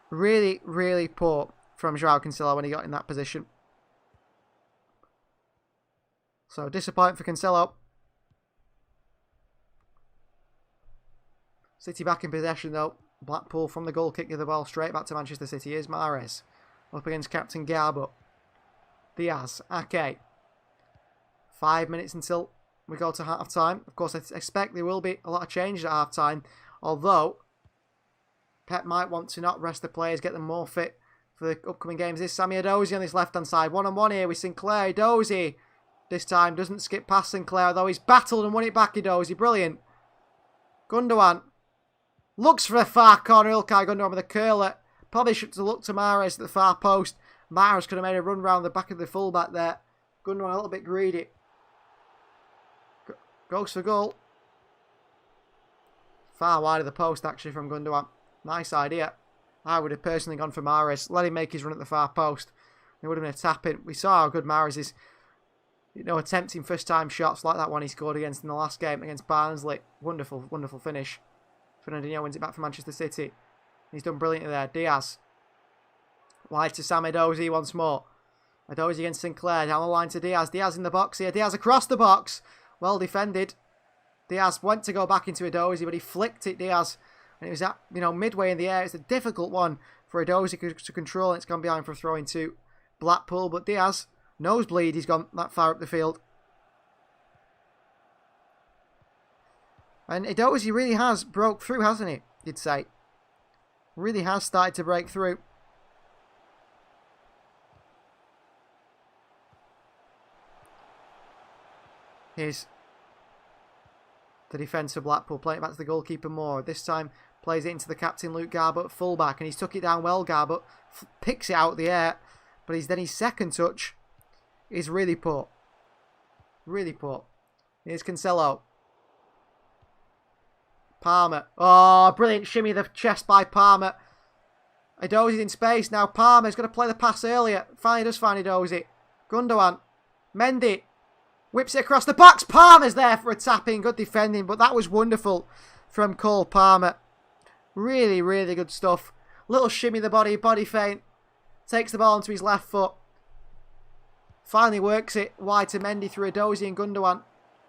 Really, really poor from Joao Cancelo when he got in that position. So, disappointing for Cancelo. City back in possession, though. Blackpool from the goal kick of the ball straight back to Manchester City. Here's Mahrez. Up against Captain Garbutt. Diaz. Ake. 5 minutes until we go to half-time. Of course, I expect there will be a lot of changes at half-time. Although, Pep might want to not rest the players, get them more fit for the upcoming games. This is Sammy Edozie on this left-hand side. One-on-one here with Sinclair. Edozie. This time doesn't skip past Sinclair, though he's battled and won it back, Edozie. Brilliant. Gundogan looks for a far corner. Ilkay Gundogan with a curler. Probably should have looked to Mahrez at the far post. Mahrez could have made a run round the back of the fullback there. Gundogan a little bit greedy. Goes for goal. Far wide of the post, actually, from Gundogan. Nice idea. I would have personally gone for Mahrez. Let him make his run at the far post. It would have been a tap-in. We saw how good Mahrez is, attempting first-time shots like that one he scored against in the last game against Barnsley. Wonderful, wonderful finish. Fernandinho wins it back for Manchester City. He's done brilliantly there. Diaz. Wide to Sam Edozie once more. Edozie against Sinclair. Down the line to Diaz. Diaz in the box here. Diaz across the box. Well defended. Diaz went to go back into Edozie, but he flicked it, Diaz. And it was at, midway in the air. It's a difficult one for Edozie to control. And it's gone behind for a throw into Blackpool. But Diaz, nosebleed, he's gone that far up the field. And Edozie really has broke through, hasn't he? You'd say. Really has started to break through. Here's the defence for Blackpool, playing it back to the goalkeeper Moore. This time plays it into the captain Luke Garbutt at fullback, and he's took it down well. Garbutt picks it out of the air, but his second touch is really poor. Really poor. Here's Cancelo. Palmer. Oh, brilliant shimmy the chest by Palmer. Edozie's in space now. Palmer's going to play the pass earlier. Finally does find Edozie. Gundogan. Mendy. Whips it across the box. Palmer's there for a tap-in. Good defending, but that was wonderful from Cole Palmer. Really, really good stuff. Little shimmy the body feint. Takes the ball onto his left foot. Finally works it wide to Mendy through Edozie and Gundogan.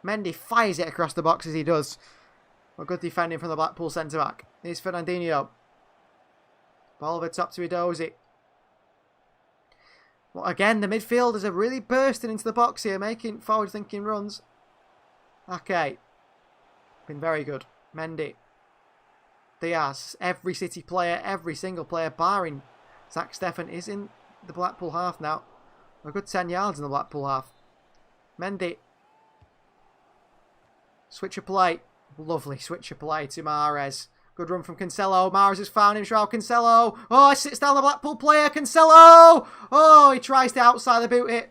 Mendy fires it across the box as he does. Well, good defending from the Blackpool centre-back. Here's Fernandinho. Ball over top to Edozie. Well, again, the midfielders are really bursting into the box here, making forward-thinking runs. Okay. Been very good. Mendy. Diaz. Every City player, every single player, barring Zach Steffen, is in the Blackpool half now. A good 10 yards in the Blackpool half. Mendy. Switch of play. Lovely switch of play to Mahrez. Good run from Cancelo. Mahrez has found him. Joao Cancelo. Oh, he sits down the Blackpool player. Cancelo. Oh, he tries to outside the boot it.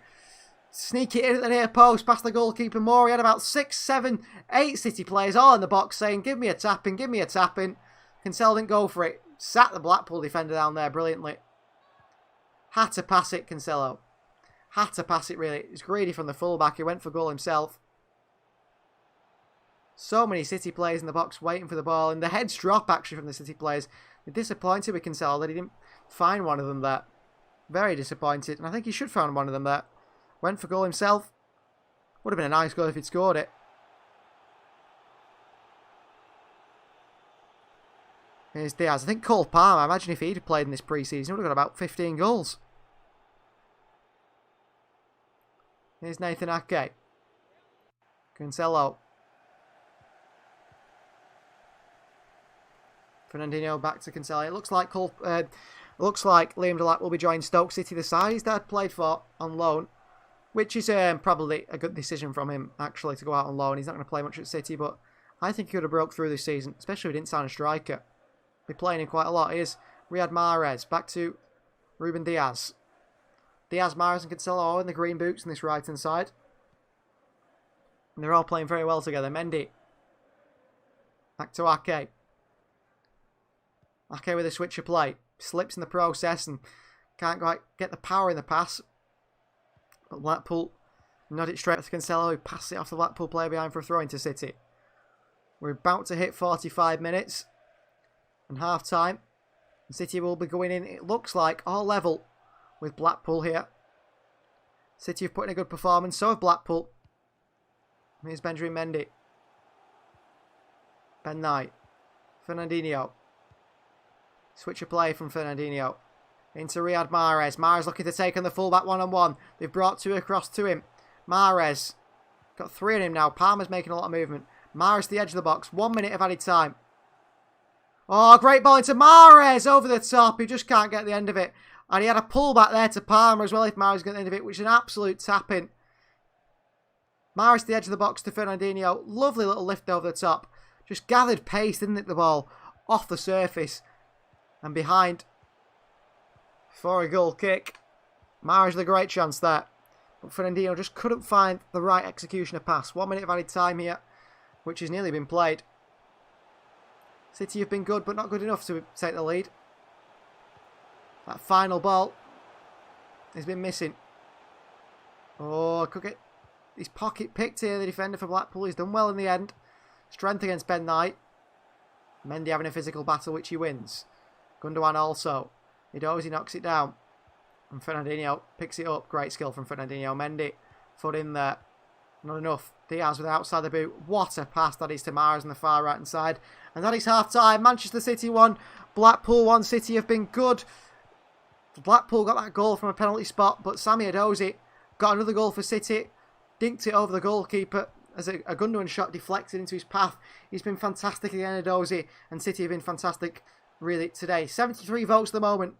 Sneak it in at the near post past the goalkeeper Moore. He had about 6, 7, 8 City players all in the box saying, give me a tap-in, give me a tap-in. Cancelo didn't go for it. Sat the Blackpool defender down there brilliantly. Had to pass it, Cancelo. Had to pass it, really. He was greedy from the fullback. He went for goal himself. So many City players in the box waiting for the ball. And the heads drop, actually, from the City players. They're disappointed with Cancelo that he didn't find one of them there. Very disappointed. And I think he should have found one of them there. Went for goal himself. Would have been a nice goal if he'd scored it. Here's Diaz. I think Cole Palmer, I imagine if he'd played in this pre-season, he would have got about 15 goals. Here's Nathan Ake. Cancelo. Fernandinho back to Cancelo. It looks like Liam Delap will be joining Stoke City, the side his dad played for on loan, which is probably a good decision from him, actually, to go out on loan. He's not going to play much at City, but I think he could have broke through this season, especially if he didn't sign a striker. Be playing him quite a lot. Here's Riyad Mahrez. Back to Ruben Diaz. Diaz, Mahrez and Cancelo all in the green boots on this right-hand side. And they're all playing very well together. Mendy. Back to Ake. Ake with a switch of play. Slips in the process and can't quite get the power in the pass. But Blackpool nod it straight to Cancelo, who passes it off the Blackpool player behind for a throw into City. We're about to hit 45 minutes and half time. City will be going in, it looks like, all level with Blackpool here. City have put in a good performance, so have Blackpool. Here's Benjamin Mendy. Ben Knight. Fernandinho. Switch of play from Fernandinho. Into Riyad Mahrez. Mahrez looking to take on the fullback one-on-one. They've brought two across to him. Mahrez. Got three on him now. Palmer's making a lot of movement. Mahrez to the edge of the box. 1 minute of added time. Oh, great ball into Mahrez over the top. He just can't get the end of it. And he had a pull back there to Palmer as well if Mahrez got the end of it, which is an absolute tap-in. Mahrez to the edge of the box to Fernandinho. Lovely little lift over the top. Just gathered pace, didn't it, the ball? Off the surface. And behind. For a goal kick. Mahrez with a great chance there. But Fernandinho just couldn't find the right execution of pass. 1 minute of added time here, which has nearly been played. City have been good, but not good enough to take the lead. That final ball has been missing. Oh, could get his pocket picked here, the defender for Blackpool. He's done well in the end. Strength against Ben Knight. Mendy having a physical battle, which he wins. Gundogan also. Edozie knocks it down. And Fernandinho picks it up. Great skill from Fernandinho. Mendy, foot in there. Not enough. Diaz with the outside the boot. What a pass that is to Mahrez on the far right hand side. And that is half time. Manchester City 1. Blackpool 1. City have been good. Blackpool got that goal from a penalty spot. But Sami Edozie got another goal for City. Dinked it over the goalkeeper as a Gundogan shot deflected into his path. He's been fantastic again, Edozie. And City have been fantastic really today. 73 votes at the moment.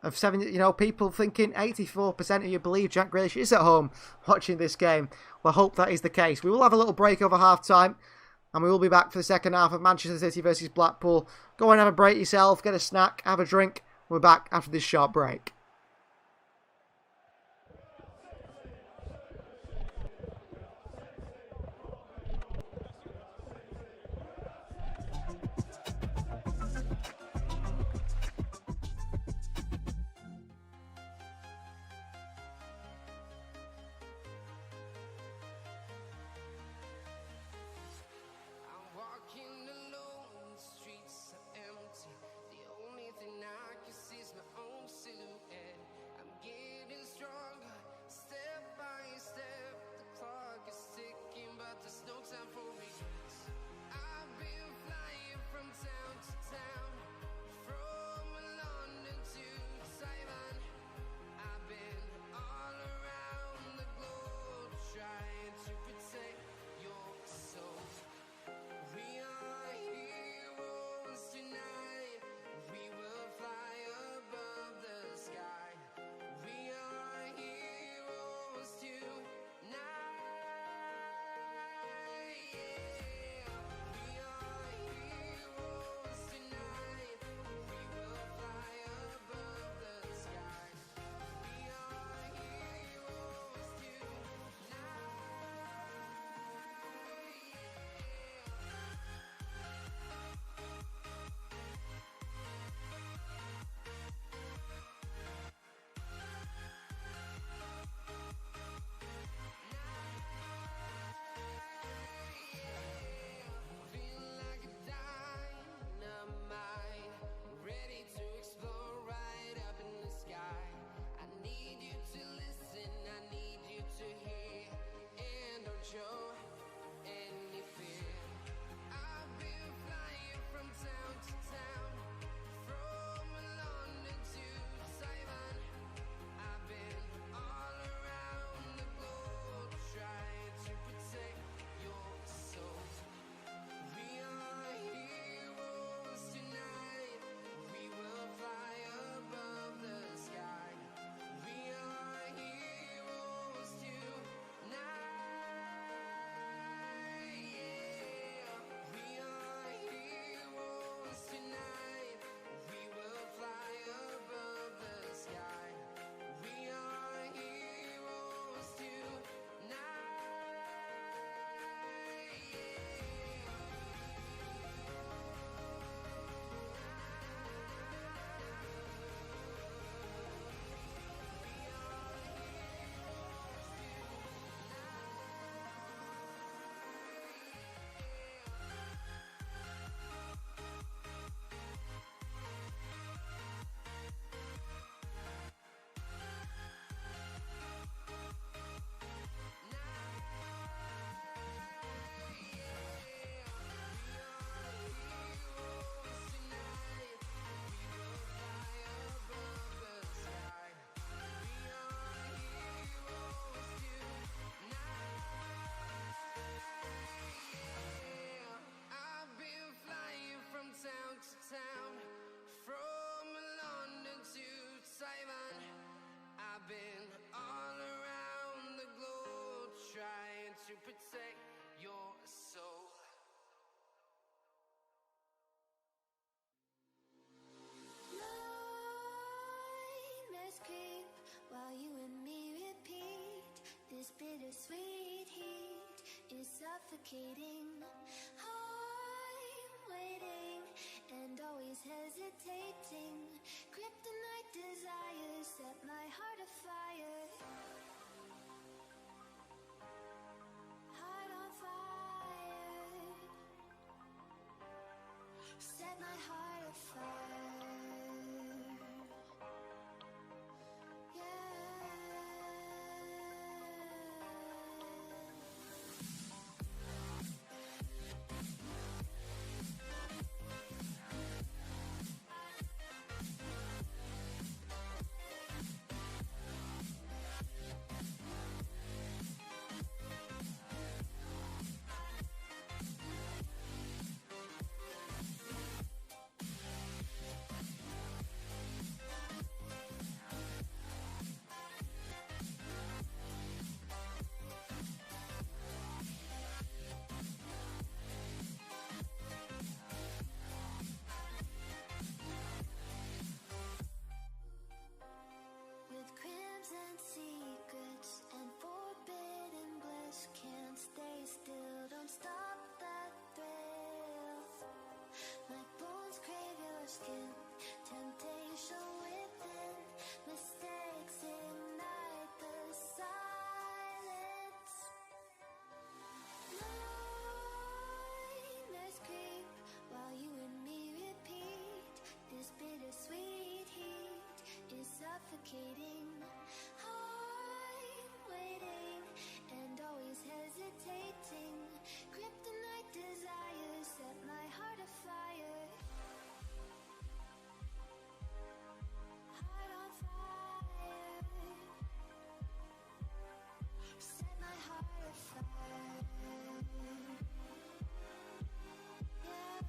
Of 70, people thinking 84% of you believe Jack Grealish is at home watching this game. Well, I hope that is the case. We will have a little break over half-time, and we will be back for the second half of Manchester City versus Blackpool. Go and have a break yourself, get a snack, have a drink. We're back after this short break. to protect your soul. Nightmares creep while you and me repeat. This bittersweet heat is suffocating. I'm waiting and always hesitating. Kryptonite desires set my heart afire. Heart on fire. Set my heart afire. Suffocating. I'm waiting and always hesitating. Kryptonite desires set my heart afire. Heart on fire. Set my heart afire. Yeah.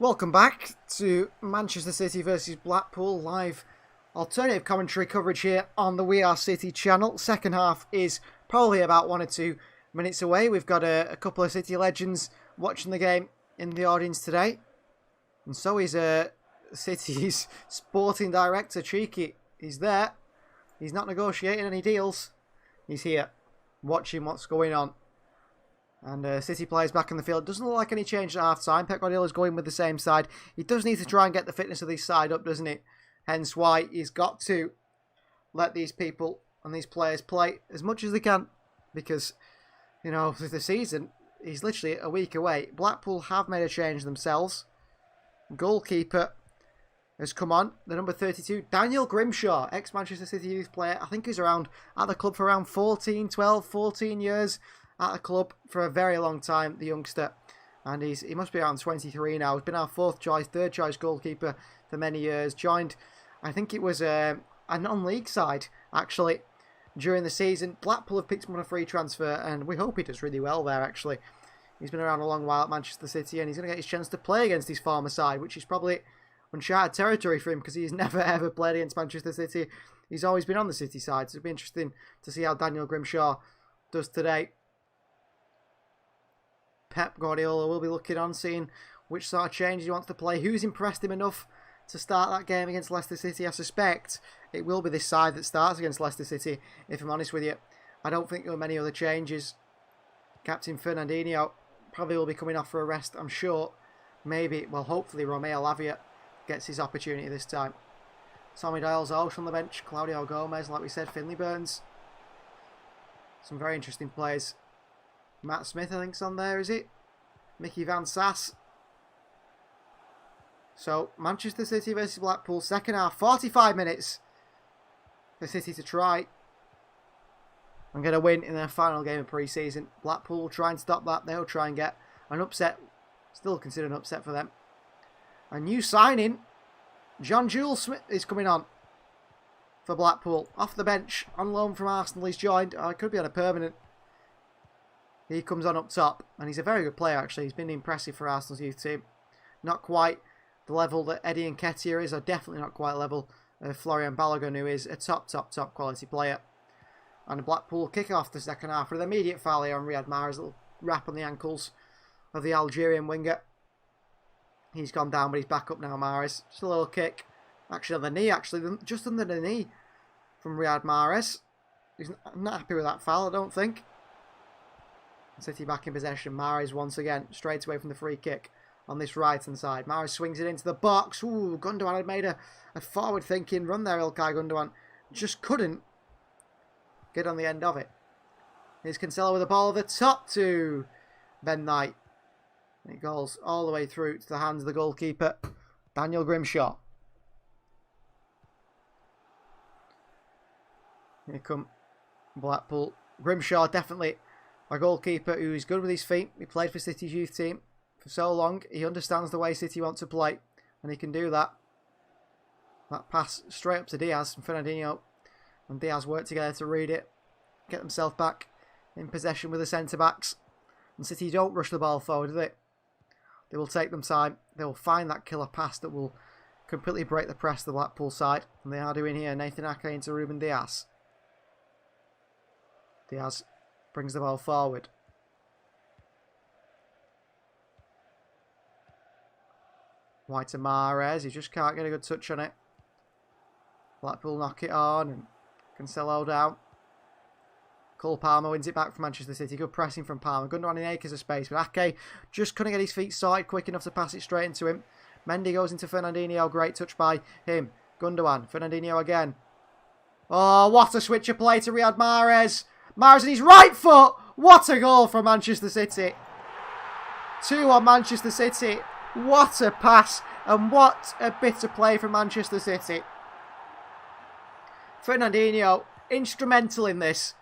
Welcome back to Manchester City versus Blackpool live alternative commentary coverage here on the We Are City channel. Second half is probably about 1 or 2 minutes away. We've got a couple of City legends watching the game in the audience today. And so is City's sporting director, Cheeky. He's there. He's not negotiating any deals. He's here watching what's going on. And City players back in the field. Doesn't look like any change at half-time. Pep Guardiola's going with the same side. He does need to try and get the fitness of this side up, doesn't it? Hence why he's got to let these people and these players play as much as they can. Because, you know, the season is literally a week away. Blackpool have made a change themselves. Goalkeeper has come on. The number 32, Daniel Grimshaw, ex-Manchester City youth player. I think he's around at the club for around 14 years. At the club for a very long time, the youngster. And he must be around 23 now. He's been our third choice goalkeeper for many years. Joined, I think it was a non-league side, actually, during the season. Blackpool have picked him on a free transfer, and we hope he does really well there, actually. He's been around a long while at Manchester City, and he's going to get his chance to play against his former side, which is probably uncharted territory for him, because he's never, ever played against Manchester City. He's always been on the City side, so it'll be interesting to see how Daniel Grimshaw does today. Pep Guardiola will be looking on, seeing which sort of changes he wants to play. Who's impressed him enough to start that game against Leicester City? I suspect it will be this side that starts against Leicester City, if I'm honest with you. I don't think there are many other changes. Captain Fernandinho probably will be coming off for a rest, I'm sure. Maybe, well, hopefully Romeo Lavia gets his opportunity this time. Tommy Doyle's also on the bench. Claudio Gomez, like we said, Finley Burns. Some very interesting players. Matt Smith, I think's on there, is it? Mickey Van Sass. So, Manchester City versus Blackpool, second half, 45 minutes for City to try and get a win in their final game of pre-season. Blackpool will try and stop that. They'll try and get an upset. Still considered an upset for them. A new signing, John Jules Smith, is coming on for Blackpool. Off the bench, on loan from Arsenal, he's joined. It could be on a permanent. He comes on up top, and he's a very good player, actually. He's been impressive for Arsenal's youth team. Not quite the level that Eddie Nketiah is, or definitely not quite the level of Florian Balogun, who is a top quality player. And Blackpool kick off the second half with an immediate foul here on Riyad Mahrez. A little wrap on the ankles of the Algerian winger. He's gone down, but he's back up now, Mahrez. Just a little kick. Actually on the knee, just under the knee from Riyad Mahrez. He's not happy with that foul, I don't think. City back in possession. Mahrez once again straight away from the free kick on this right hand side. Mahrez swings it into the box. Ooh, Gundogan had made a forward thinking run there. Ilkay Gundogan just couldn't get on the end of it. Here's Cancelo with the ball over the top to Ben Knight. And it goes all the way through to the hands of the goalkeeper, Daniel Grimshaw. Here come Blackpool. Grimshaw definitely a goalkeeper who's good with his feet. He played for City's youth team for so long. He understands the way City want to play, and he can do that. That pass straight up to Diaz from Fernandinho, and Diaz work together to read it, get themselves back in possession with the centre-backs. And City don't rush the ball forward, do they? They will take them time. They will find that killer pass that will completely break the press of the Blackpool side, and they are doing here. Nathan Ake into Ruben Diaz. Diaz brings the ball forward. White to Mahrez. He just can't get a good touch on it. Blackpool knock it on and Cancelo down. Cole Palmer wins it back from Manchester City. Good pressing from Palmer. Gundogan in acres of space. But Ake just couldn't get his feet sorted quick enough to pass it straight into him. Mendy goes into Fernandinho. Great touch by him. Gundogan. Fernandinho again. Oh, what a switch of play to Riyad Mahrez. Mahrez on his right foot. What a goal from Manchester City. 2 on Manchester City. What a pass. And what a bit of play from Manchester City. Fernandinho, instrumental in this.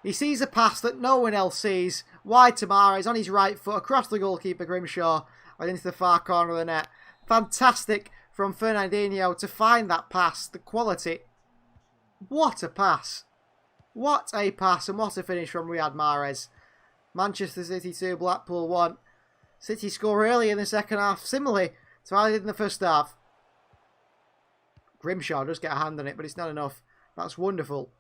He sees a pass that no one else sees. Wide to Mahrez on his right foot. Across the goalkeeper Grimshaw. And into the far corner of the net. Fantastic from Fernandinho to find that pass. The quality. What a pass. What a pass and what a finish from Riyad Mahrez. Manchester City 2, Blackpool 1. City score early in the second half, similarly to how they did in the first half. Grimshaw does get a hand on it, but it's not enough. That's wonderful.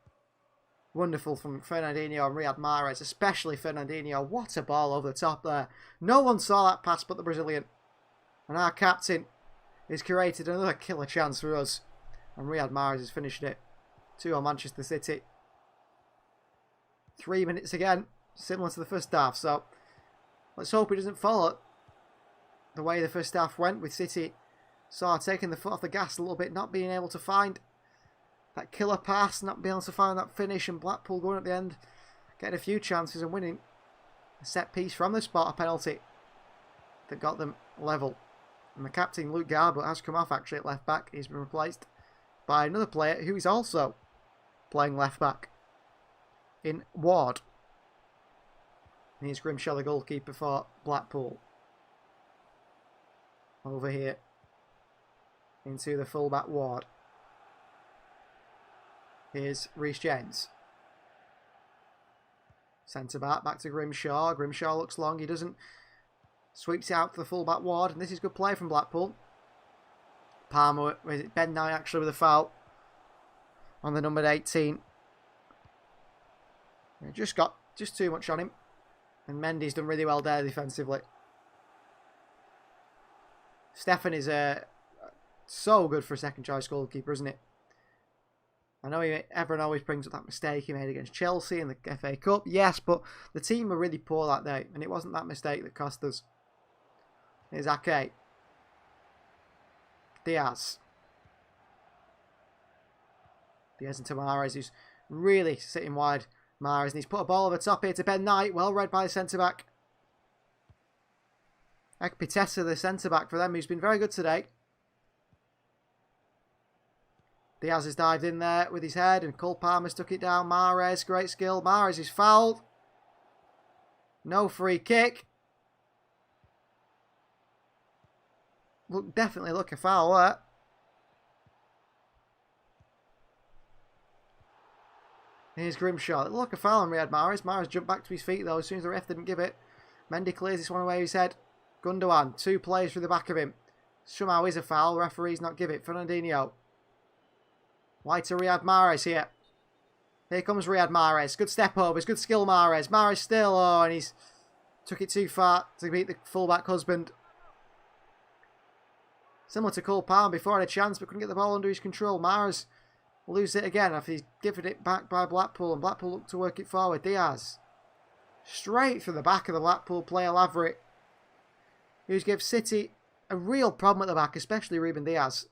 Wonderful from Fernandinho and Riyad Mahrez, especially Fernandinho. What a ball over the top there. No one saw that pass but the Brazilian. And our captain has created another killer chance for us. And Riyad Mahrez has finished it. 2-0 Manchester City. 3 minutes again, similar to the first half. So let's hope it doesn't follow the way the first half went with City. So taking the foot off the gas a little bit, not being able to find that killer pass, not being able to find that finish, and Blackpool going at the end, getting a few chances and winning a set piece from the spot, a penalty that got them level. And the captain, Luke Garbutt, has come off actually at left back. He's been replaced by another player who is also playing left back in Ward. And here's Grimshaw, the goalkeeper for Blackpool. Over here into the fullback Ward. Here's Reece James. Centre back to Grimshaw. Grimshaw looks long. He doesn't. Sweeps it out to the fullback Ward. And this is good play from Blackpool. Palmer, Ben Knight actually with a foul on the number 18. He just got too much on him. And Mendy's done really well there defensively. Stefan is so good for a second choice goalkeeper, isn't it? I know everyone always brings up that mistake he made against Chelsea in the FA Cup. Yes, but the team were really poor that day, and it wasn't that mistake that cost us. Here's Ake. Diaz into Mahrez, who's really sitting wide. Mahrez, and he's put a ball over the top here to Ben Knight. Well read by the centre-back. Ekpitesa, the centre-back for them, who's been very good today. Diaz has dived in there with his head, and Cole Palmer's took it down. Mahrez, great skill. Mahrez is fouled. No free kick. Definitely look a foul there. Here's Grimshaw. Look a foul on Riyad Mahrez. Mahrez jumped back to his feet though as soon as the ref didn't give it. Mendy clears this one away with his head. Gundogan, 2 players through the back of him. Somehow is a foul. Referee's not give it. Fernandinho. Wide to Riyad Mahrez here. Here comes Riyad Mahrez. Good step overs. Good skill Mahrez. Mahrez still. Oh, and he's took it too far to beat the fullback husband. Similar to Cole Palmer before had a chance but couldn't get the ball under his control. Mahrez will lose it again after he's given it back by Blackpool. And Blackpool look to work it forward. Diaz. Straight from the back of the Blackpool player Laverick. Who's gives City a real problem at the back, especially Ruben Diaz.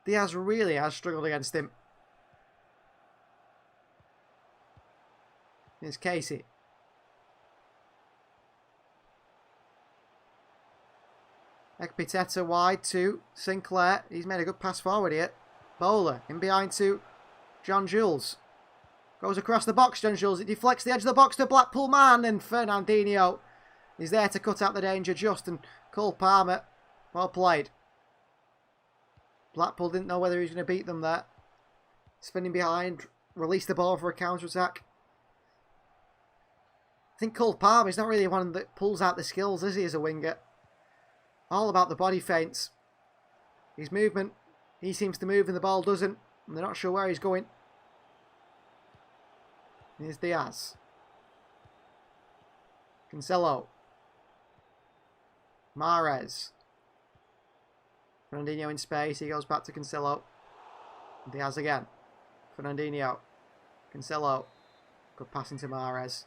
Diaz really has struggled against him. Here's Casey. Ekpiteta wide to Sinclair. He's made a good pass forward here. Bowler in behind to John Jules. Goes across the box, John Jules. It deflects the edge of the box to Blackpool man. And Fernandinho is there to cut out the danger just. And Cole Palmer, well played. Blackpool didn't know whether he was going to beat them there. Spinning behind. Release the ball for a counter-attack. I think Cole Palmer is not really one that pulls out the skills, is he, as a winger? All about the body feints. His movement. He seems to move and the ball doesn't. And they're not sure where he's going. Here's Diaz. Cancelo. Mahrez. Fernandinho in space. He goes back to Cancelo. Diaz again. Fernandinho. Cancelo. Good passing to Mahrez.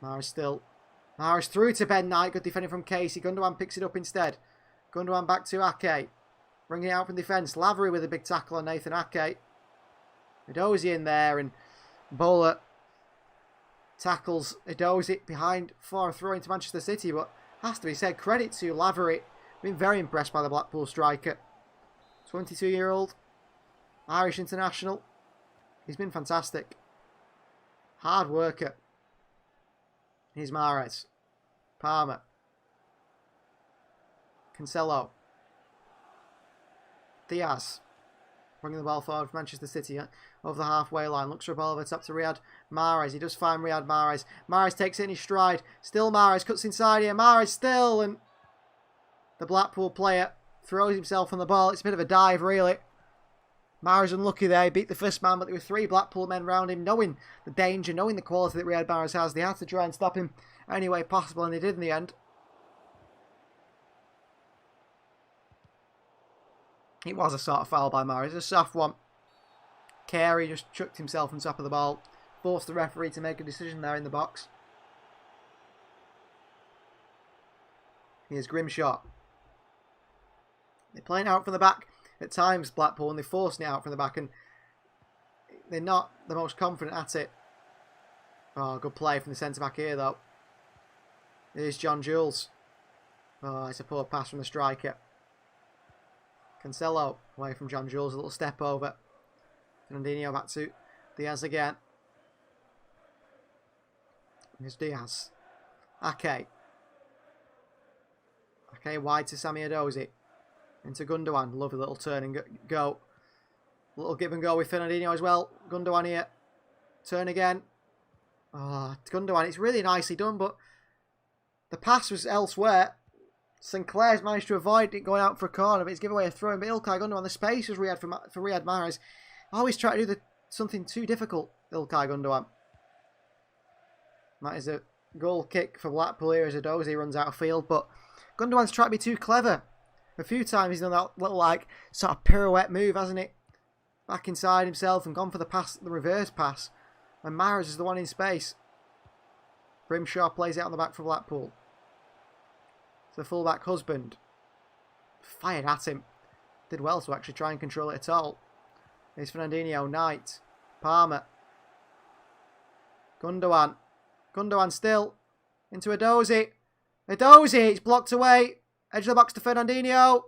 Mahrez still. Mahrez through to Ben Knight. Good defending from Casey. Gundogan picks it up instead. Gundogan back to Ake. Bringing it out from defence. Lavery with a big tackle on Nathan Ake. Edozie in there. And Bowler tackles Edozie behind for a throw into Manchester City. But has to be said, credit to Lavery. Been very impressed by the Blackpool striker. 22-year-old. Irish international. He's been fantastic. Hard worker. Here's Mahrez. Palmer. Cancelo. Diaz. Bringing the ball forward for Manchester City. over the halfway line. Looks for a ball over the top to Riyad Mahrez. He does find Riyad Mahrez. Mahrez takes it in his stride. Still Mahrez cuts inside here. Mahrez still, and the Blackpool player throws himself on the ball. It's a bit of a dive, really. Mahrez unlucky there. He beat the first man, but there were 3 Blackpool men around him, knowing the danger, knowing the quality that Riyad Mahrez has. They had to try and stop him any way possible, and they did in the end. It was a sort of foul by Mahrez, a soft one. Carey just chucked himself on top of the ball, forced the referee to make a decision there in the box. Here's Grimshaw. They're playing out from the back at times, Blackpool, and they're forcing it out from the back, and they're not the most confident at it. Oh, good play from the centre-back here, though. Here's John Jules. Oh, it's a poor pass from the striker. Cancelo away from John Jules, a little step over. Fernandinho back to Diaz again. Here's Diaz. Ake. Ake wide to Sami Edozie. Into Gundogan. Lovely little turn and go. Little give and go with Fernandinho as well. Gundogan here. Turn again. Oh, Gundogan. It's really nicely done, but the pass was elsewhere. Sinclair's managed to avoid it going out for a corner, but it's given away a throw in. But Ilkay Gundogan, the space was Riyad for Riyad Mahrez. Always try to do something too difficult, Ilkay Gundogan. That is a goal kick for Blackpool here as Edozie runs out of field, but Gundogan's tried to be too clever. A few times he's done that little, like, sort of pirouette move, hasn't it? Back inside himself and gone for the pass, the reverse pass. And Mahrez is the one in space. Grimshaw plays it on the back for Blackpool. It's the fullback Husband. Fired at him. Did well to actually try and control it at all. Here's Fernandinho, Knight, Palmer. Gundogan. Gundogan still. Into Edozie. Edozie, it's blocked away. Edge of the box to Fernandinho.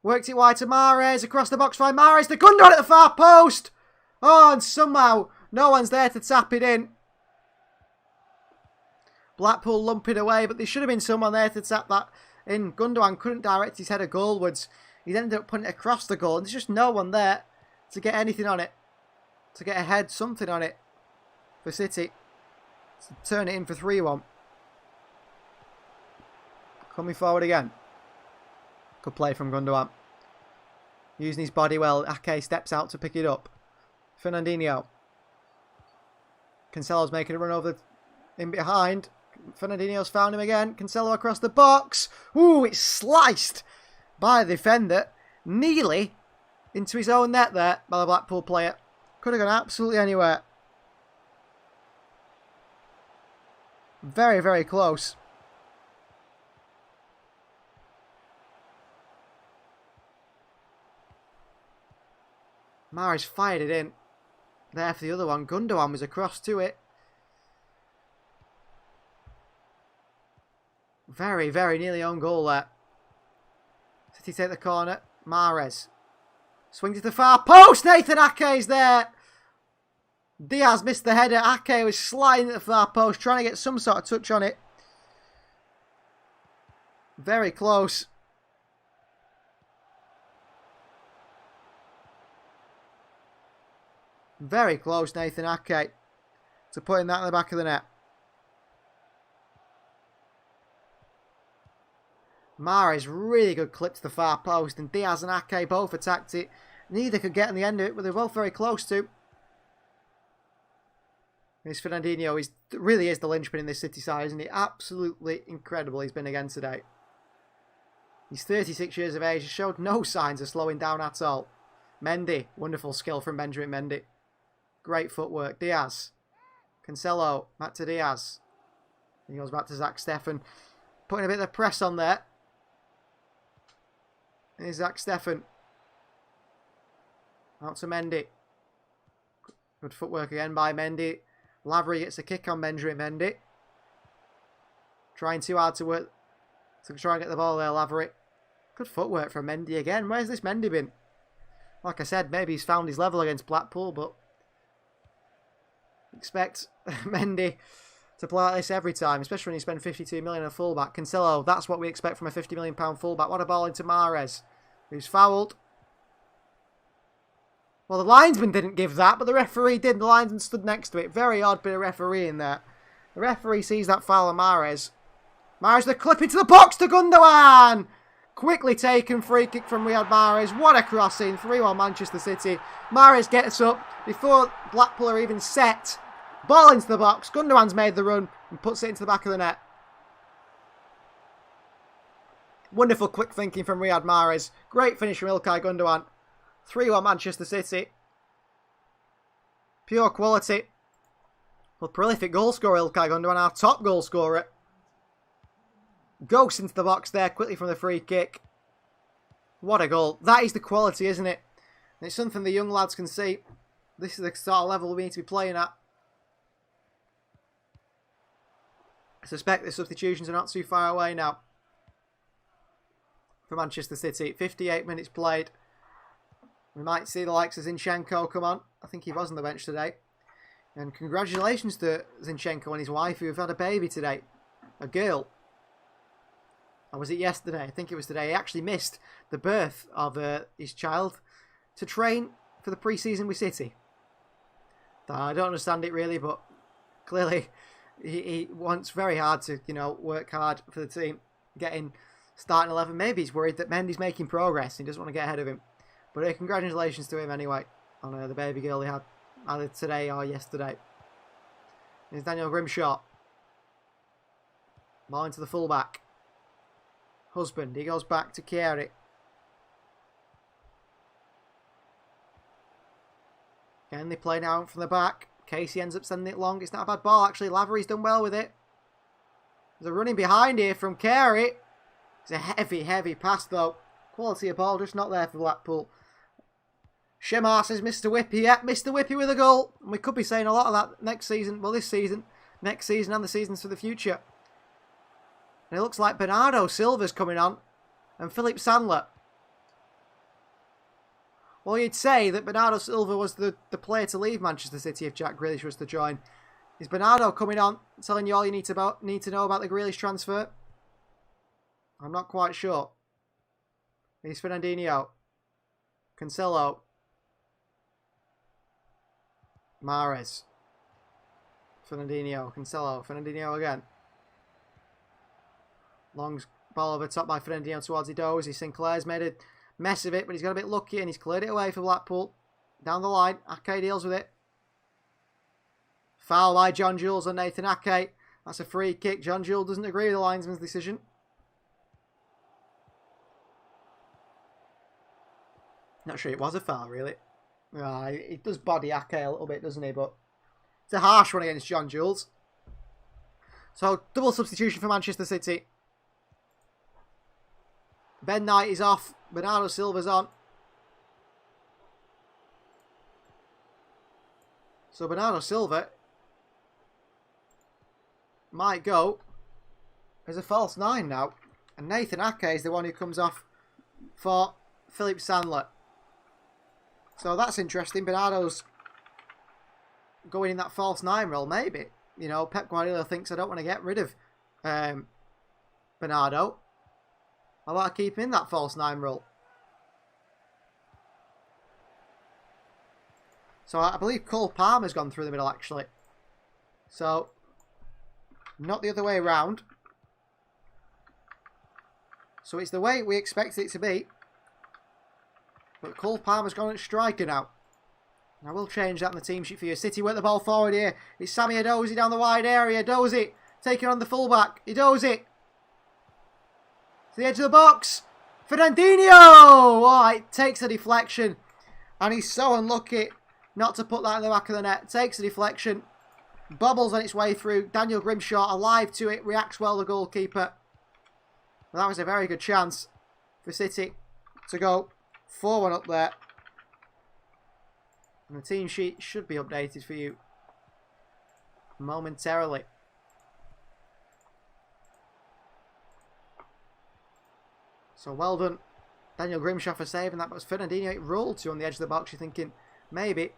Worked it wide to Mahrez. Across the box by Mahrez. The Gundogan at the far post. Oh, and somehow no one's there to tap it in. Blackpool lump it away, but there should have been someone there to tap that in. Gundogan couldn't direct his header goalwards. He ended up putting it across the goal, and there's just no one there to get anything on it. To get ahead, something on it for City. To turn it in for 3-1. Coming forward again. Good play from Gundogan. Using his body well. Ake steps out to pick it up. Fernandinho. Cancelo's making a run over in behind. Fernandinho's found him again. Cancelo across the box. Ooh, it's sliced by the defender. Nearly into his own net there by the Blackpool player. Could have gone absolutely anywhere. Very, very close. Mahrez fired it in. There for the other one. Gundogan was across to it. Very, very nearly on goal there. City take the corner. Mahrez. Swings it to the far post. Nathan Ake's there. Diaz missed the header. Ake was sliding at the far post, trying to get some sort of touch on it. Very close. Very close, Nathan Ake, to putting that in the back of the net. Mahrez, really good clip to the far post, and Diaz and Ake both attacked it. Neither could get in the end of it, but they're both very close to. This Fernandinho really is the linchpin in this City side, isn't he? Absolutely incredible he's been again today. He's 36 years of age, showed no signs of slowing down at all. Mendy, wonderful skill from Benjamin Mendy. Great footwork. Diaz. Cancelo. Back to Diaz. He goes back to Zach Steffen. Putting a bit of press on there. Here's Zach Steffen. Out to Mendy. Good footwork again by Mendy. Lavery gets a kick on Benjamin Mendy. Trying too hard to work. To try and get the ball there, Lavery. Good footwork from Mendy again. Where's this Mendy been? Like I said, maybe he's found his level against Blackpool, but expect Mendy to play like this every time, especially when you spend 52 million on a fullback. Cancelo, that's what we expect from a £50 million fullback. What a ball into Mahrez, who's fouled. Well, the linesman didn't give that, but the referee did. The linesman stood next to it. Very odd bit of refereeing there. The referee sees that foul on Mahrez. Mahrez, the clip into the box to Gundogan! Quickly taken, free kick from Riyad Mahrez. What a crossing. 3-1 Manchester City. Mahrez gets up before Blackpool are even set. Ball into the box. Gundogan's made the run and puts it into the back of the net. Wonderful quick thinking from Riyad Mahrez. Great finish from Ilkay Gundogan. 3-1 Manchester City. Pure quality. Well, prolific goal scorer Ilkay Gundogan, our top goal scorer. Ghosts into the box there quickly from the free kick. What a goal. That is the quality, isn't it? And it's something the young lads can see. This is the sort of level we need to be playing at. I suspect the substitutions are not too far away now for Manchester City. 58 minutes played. We might see the likes of Zinchenko come on. I think he was on the bench today. And congratulations to Zinchenko and his wife who have had a baby today. A girl. Or was it yesterday? I think it was today. He actually missed the birth of his child to train for the pre-season with City. I don't understand it really, but clearly he wants very hard to, work hard for the team. Getting starting 11. Maybe he's worried that Mendy's making progress. He doesn't want to get ahead of him. But congratulations to him anyway on the baby girl he had either today or yesterday. Here's Daniel Grimshaw. Ball into the fullback. Husband. He goes back to Kehrer. Again, they play now from the back. Casey ends up sending it long. It's not a bad ball, actually. Lavery's done well with it. There's a running behind here from Kehrer. It's a heavy, heavy pass, though. Quality of ball, just not there for Blackpool. Shemar says Mr. Whippy. Yeah, Mr. Whippy with a goal. And we could be saying a lot of that next season. Well, this season, next season, and the seasons for the future. And it looks like Bernardo Silva's coming on. And Philip Sandler. Well, you'd say that Bernardo Silva was the player to leave Manchester City if Jack Grealish was to join. Is Bernardo coming on, telling you all you need to know about the Grealish transfer? I'm not quite sure. Here's Fernandinho. Cancelo. Mahrez. Fernandinho. Cancelo. Fernandinho again. Long ball over top by Fernandinho towards Edozie. Sinclair's made a mess of it, but he's got a bit lucky and he's cleared it away for Blackpool. Down the line. Ake deals with it. Foul by John Jules on Nathan Ake. That's a free kick. John Jules doesn't agree with the linesman's decision. Not sure it was a foul, really. It does body Ake a little bit, doesn't he? But it's a harsh one against John Jules. So, double substitution for Manchester City. Ben Knight is off. Bernardo Silva's on. So, Bernardo Silva might go as a false 9 now. And Nathan Ake is the one who comes off for Philip Sandler. So that's interesting. Bernardo's going in that false 9 role, maybe. Pep Guardiola thinks I don't want to get rid of Bernardo. I want to keep him in that false 9 role. So I believe Cole Palmer's gone through the middle, actually. So, not the other way around. So it's the way we expect it to be. But Cole Palmer's gone at striker now. And I will change that on the team sheet for you. City with the ball forward here. It's Sammy Edozie down the wide area. Edozie taking on the fullback. Edozie. To the edge of the box. Fernandinho! Oh, it takes a deflection. And he's so unlucky not to put that in the back of the net. Takes a deflection. Bobbles on its way through. Daniel Grimshaw alive to it. Reacts well, the goalkeeper. Well, that was a very good chance for City to go 4-1 up there. And the team sheet should be updated for you momentarily. So well done, Daniel Grimshaw, for saving that. But it was Fernandinho it rolled to on the edge of the box. You're thinking maybe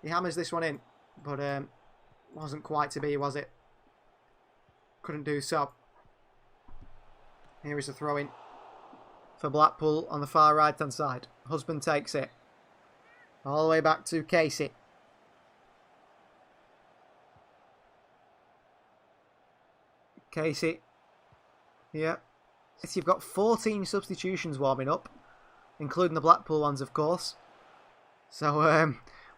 he hammers this one in. But wasn't quite to be, was it? Couldn't do so. Here is a throw-in for Blackpool on the far right-hand side. Husband takes it. All the way back to Casey. Casey. Yeah. You've got 14 substitutions warming up, including the Blackpool ones, of course. So,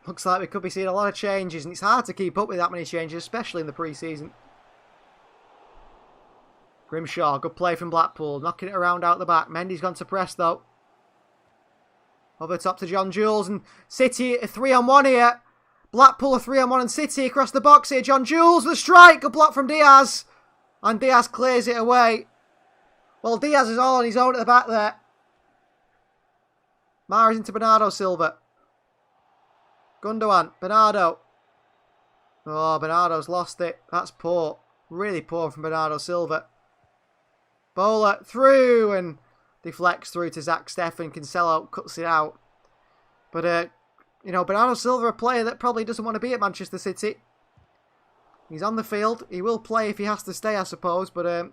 looks like we could be seeing a lot of changes, and it's hard to keep up with that many changes, especially in the pre-season. Grimshaw, good play from Blackpool, knocking it around out the back. Mendy's gone to press, though. Over the top to John Jules, and City a 3-on-1 here. Blackpool a 3-on-1, and City across the box here. John Jules with a strike, good block from Diaz. And Diaz clears it away. Well, Diaz is all on his own at the back there. Mahrez into Bernardo Silva. Gundogan, Bernardo. Oh, Bernardo's lost it. That's poor. Really poor from Bernardo Silva. Bowler through and deflects through to Zach Steffen. Cancelo cuts it out. But, you know, Bernardo Silva, a player that probably doesn't want to be at Manchester City. He's on the field. He will play if he has to stay, I suppose. But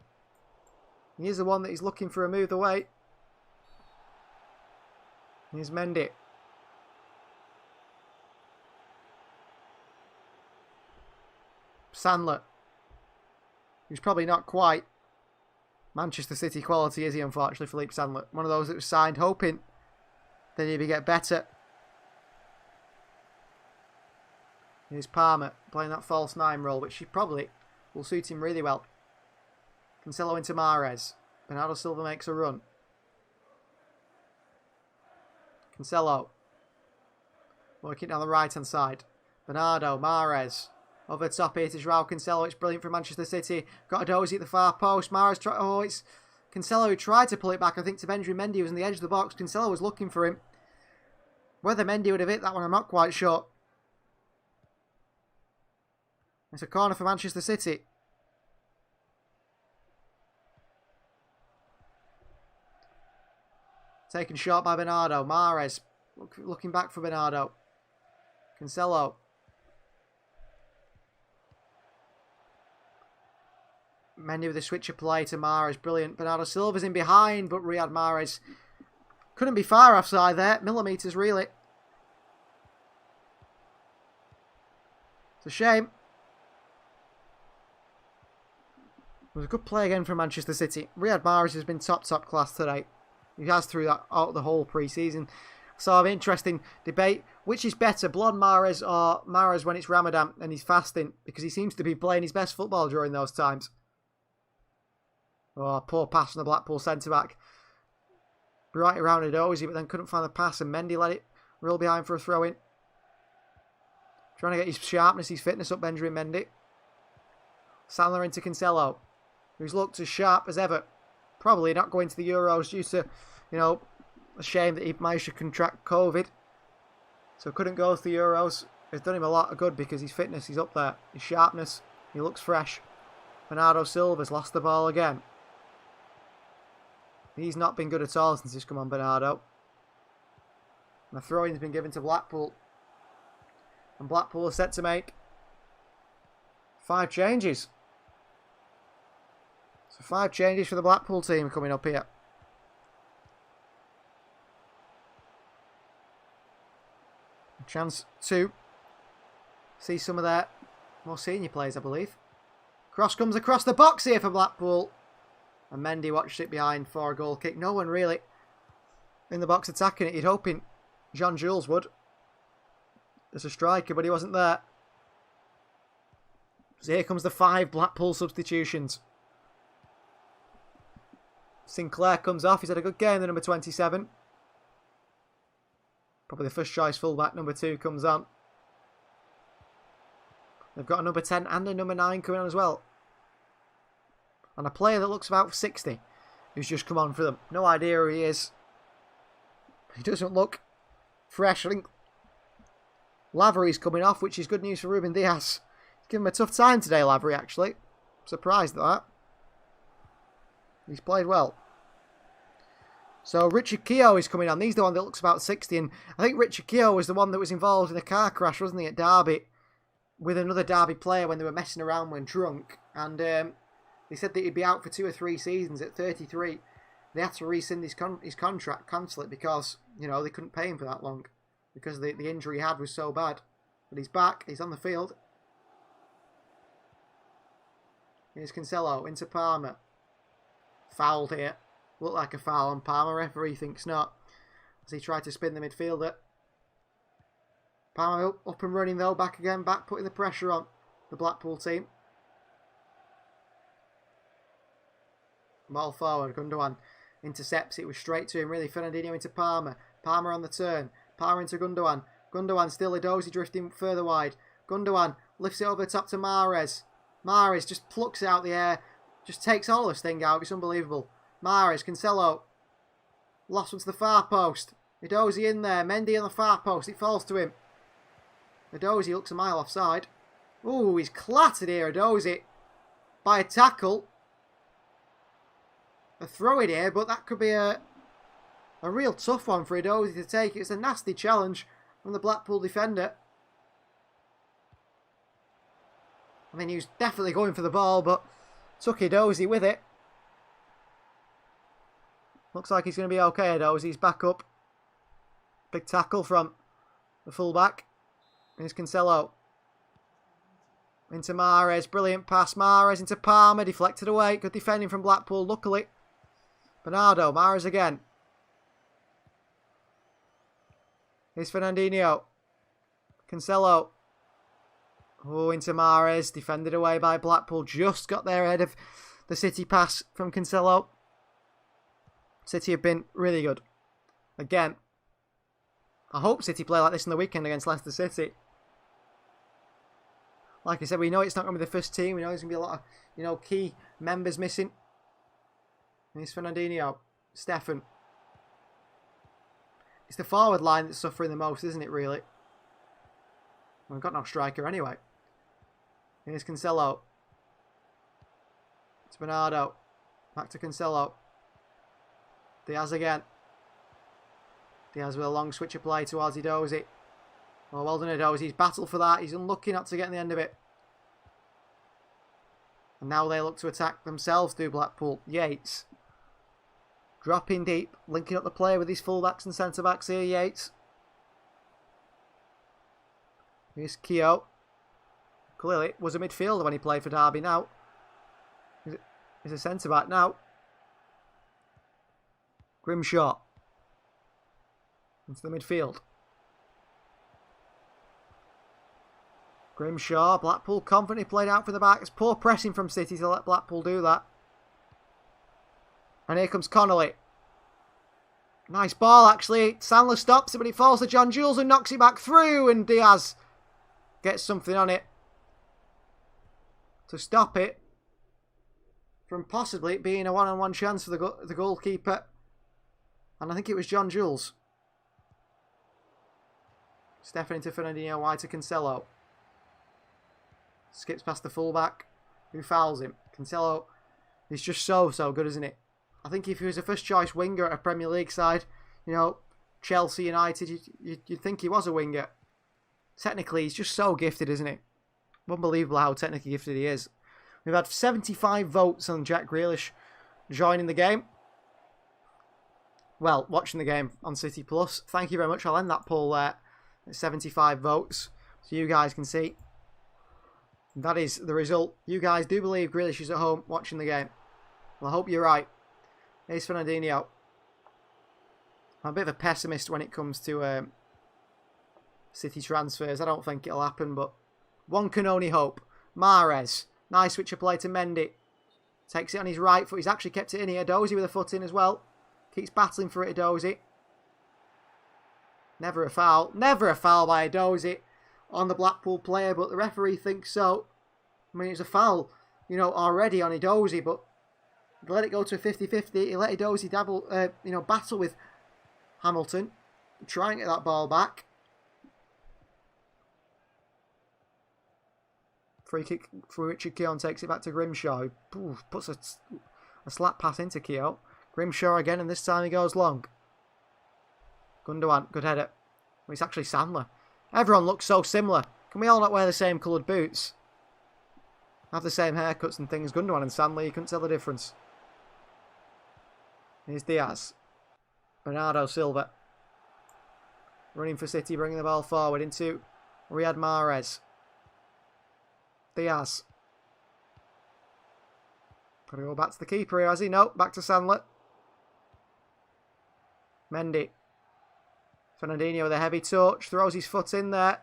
he is the one that he's looking for a move away. Here's Mendy. Sandler. Who's probably not quite Manchester City quality, is he, unfortunately, Philippe Sandler. One of those that was signed hoping that he'd get better. Here's Palmer playing that false 9 role, which he probably will suit him really well. Cancelo into Mahrez. Bernardo Silva makes a run. Cancelo. Working down the right-hand side. Bernardo, Mahrez. Over the top here to Joao Cancelo. It's brilliant for Manchester City. Got a dozy at the far post. Mahrez tried. Oh, it's Cancelo who tried to pull it back. I think to Benjamin Mendy, who was on the edge of the box. Cancelo was looking for him. Whether Mendy would have hit that one, I'm not quite sure. It's a corner for Manchester City. Taken short by Bernardo. Mahrez looking back for Bernardo. Cancelo. Mendy with a switch of play to Mahrez. Brilliant. Bernardo Silva's in behind, but Riyad Mahrez couldn't be far offside there. Millimetres, really. It's a shame. It was a good play again from Manchester City. Riyad Mahrez has been top class today. He has through that out the whole pre-season. So an interesting debate. Which is better, blonde Mahrez or Mahrez when it's Ramadan and he's fasting? Because he seems to be playing his best football during those times. Oh, poor pass from the Blackpool centre-back. Right around a dozy, but then couldn't find the pass, and Mendy let it roll behind for a throw-in. Trying to get his sharpness, his fitness up, Benjamin Mendy. Sandler into Cancelo, who's looked as sharp as ever. Probably not going to the Euros due to, you know, a shame that he managed to contract COVID. So couldn't go to the Euros. It's done him a lot of good because his fitness is up there. His sharpness, he looks fresh. Bernardo Silva's lost the ball again. He's not been good at all since he's come on, Bernardo. And the throw-in's been given to Blackpool. And Blackpool are set to make 5 changes. So 5 changes for the Blackpool team coming up here. A chance to see some of their more senior players, I believe. Cross comes across the box here for Blackpool. And Mendy watched it behind for a goal kick. No one really in the box attacking it. You'd hoping John Jules would. There's a striker, but he wasn't there. So here comes the 5 Blackpool substitutions. Sinclair comes off. He's had a good game, the number 27. Probably the first choice fullback. Number 2 comes on. They've got a number 10 and a number 9 coming on as well. And a player that looks about 60 who's just come on for them. No idea who he is. He doesn't look fresh. I think Lavery's coming off, which is good news for Ruben Diaz. He's given him a tough time today, Lavery, actually. Surprised at that. He's played well. So Richard Keogh is coming on. He's the one that looks about 60. And I think Richard Keogh was the one that was involved in a car crash, wasn't he, at Derby, with another Derby player when they were messing around when drunk. And they said that he'd be out for 2 or 3 seasons at 33. They had to rescind his contract, cancel it, because, you know, they couldn't pay him for that long. because the injury he had was so bad. But he's back. He's on the field. Here's Cancelo into Palmer. Fouled here. Looked like a foul on Palmer. Referee thinks not, as he tried to spin the midfielder. Palmer up and running though. Back again. Back putting the pressure on the Blackpool team. Ball forward. Gundogan intercepts it. Was straight to him really. Fernandinho into Palmer. Palmer on the turn. Palmer into Gundogan. Gundogan still Edozie drifting further wide. Gundogan lifts it over the top to Mahrez. Mahrez just plucks it out the air. Just takes all this thing out. It's unbelievable. Mahrez, Cancelo. Lost one to the far post. Edozie in there. Mendy on the far post. It falls to him. Edozie looks a mile offside. Ooh, he's clattered here, Edozie. By a tackle. A throw in here, but that could be a real tough one for Edozie to take. It's a nasty challenge from the Blackpool defender. I mean, he was definitely going for the ball, but took Edozie with it. Looks like he's going to be okay, Edozie's back up. Big tackle from the fullback. Here's Cancelo. Into Mahrez. Brilliant pass. Mahrez into Palmer. Deflected away. Good defending from Blackpool, luckily. Bernardo. Mahrez again. Here's Fernandinho. Cancelo. Oh, into Mahrez. Defended away by Blackpool. Just got there ahead of the City pass from Cancelo. City have been really good. Again, I hope City play like this in the weekend against Leicester City. Like I said, we know it's not going to be the first team. We know there's going to be a lot of, key members missing. And here's Fernandinho. Stefan. It's the forward line that's suffering the most, isn't it, really? We've got no striker anyway. Here's Cancelo. It's Bernardo. Back to Cancelo. Diaz again. Diaz with a long switch of play towards Edozie. Oh, well done, Edozie. He's battled for that. He's unlucky not to get in the end of it. And now they look to attack themselves, do Blackpool. Yates. Dropping deep. Linking up the play with his fullbacks and centre-backs here, Yates. Here's Keogh. Clearly was a midfielder when he played for Derby now. He's a centre-back now. Grimshaw. Into the midfield. Grimshaw. Blackpool confidently played out for the back. It's poor pressing from City to let Blackpool do that. And here comes Connolly. Nice ball, actually. Sandler stops it, but it falls to John Jules and knocks it back through. And Diaz gets something on it to stop it from possibly being a one-on-one chance for the goalkeeper. And I think it was John Jules. Stefan into Fernandinho, wide to Cancelo. Skips past the fullback, who fouls him. Cancelo is just so good, isn't it? I think if he was a first-choice winger at a Premier League side, Chelsea, United, you'd think he was a winger. Technically, he's just so gifted, isn't he? Unbelievable how technically gifted he is. We've had 75 votes on Jack Grealish joining the game. Well, watching the game on City Plus. Thank you very much. I'll end that poll there at 75 votes so you guys can see. That is the result. You guys do believe Grealish is at home watching the game. Well, I hope you're right. Here's Fernandinho. I'm a bit of a pessimist when it comes to City transfers. I don't think it'll happen, but one can only hope. Mahrez. Nice switch of play to Mendy. Takes it on his right foot. He's actually kept it in here. Edozie with a foot in as well. Keeps battling for it, Edozie. Never a foul. Never a foul by Edozie on the Blackpool player, but the referee thinks so. I mean, it was a foul, already on Edozie, but he let it go to a 50-50. He let Edozie battle with Hamilton, trying to get that ball back. Free kick for Richard Keown, takes it back to Grimshaw. Who puts a slap pass into Keown. Grimshaw again, and this time he goes long. Gundogan, good header. Well, it's actually Sandler. Everyone looks so similar. Can we all not wear the same coloured boots? Have the same haircuts and things. Gundogan and Sandler, you couldn't tell the difference. Here's Diaz. Bernardo Silva. Running for City, bringing the ball forward into Riyad Mahrez. Diaz. Got to go back to the keeper here, has he? No, back to Sandler. Mendy. Fernandinho with a heavy touch. Throws his foot in there.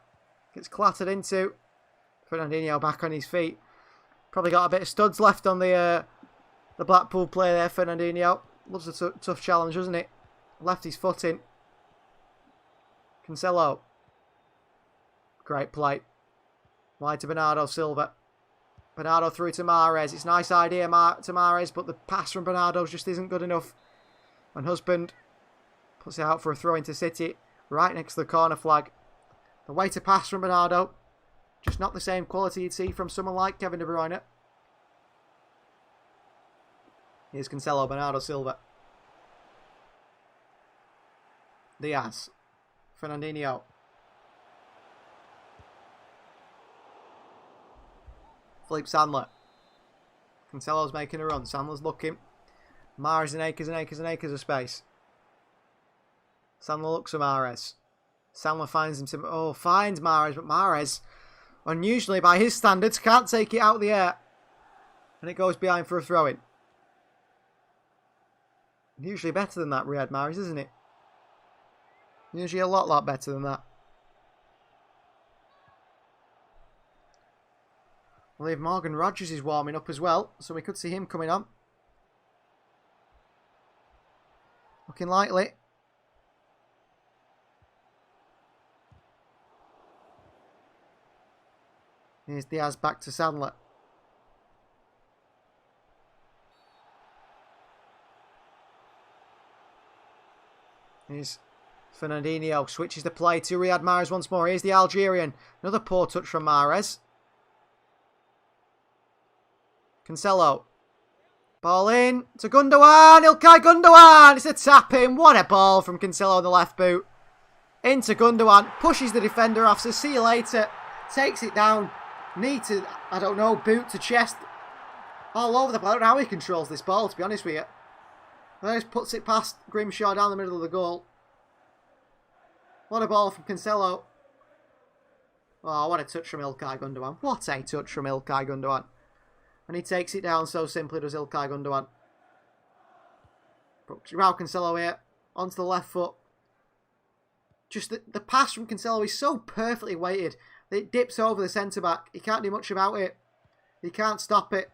Gets clattered into. Fernandinho back on his feet. Probably got a bit of studs left on the Blackpool player there, Fernandinho. Loves a tough challenge, doesn't it? Left his foot in. Cancelo. Great play. Wide to Bernardo Silva. Bernardo through to Mahrez. It's a nice idea to Mahrez, but the pass from Bernardo just isn't good enough. And Husband puts it out for a throw into City, right next to the corner flag. The way to pass from Bernardo, just not the same quality you'd see from someone like Kevin De Bruyne. Here's Cancelo, Bernardo Silva. Diaz. Fernandinho. Philippe Sandler. Cancelo's making a run. Sandler's looking. Mahrez in acres and acres and acres of space. Sandler looks at Mahrez. Sandler finds him. Finds Mahrez, but Mahrez, unusually by his standards, can't take it out of the air. And it goes behind for a throw-in. Usually better than that, Riyad Mahrez, isn't it? Usually a lot better than that. I believe Morgan Rogers is warming up as well, so we could see him coming on. Looking likely. Here's Diaz back to Sandler. Here's Fernandinho. Switches the play to Riyad Mahrez once more. Here's the Algerian. Another poor touch from Mahrez. Cancelo. Ball in to Gundogan. Ilkay Gundogan. It's a tap in. What a ball from Cancelo on the left boot. Into Gundogan. Pushes the defender off. Says, see you later. Takes it down. Knee to, I don't know, boot to chest. All over the place. I don't know how he controls this ball, to be honest with you. Then just puts it past Grimshaw down the middle of the goal. What a ball from Cancelo. Oh, what a touch from Ilkay Gundogan. What a touch from Ilkay Gundogan. And he takes it down so simply, does Ilkay Gundogan. But Joao Cancelo here, onto the left foot. Just the pass from Cancelo is so perfectly weighted. It dips over the centre-back. He can't do much about it. He can't stop it.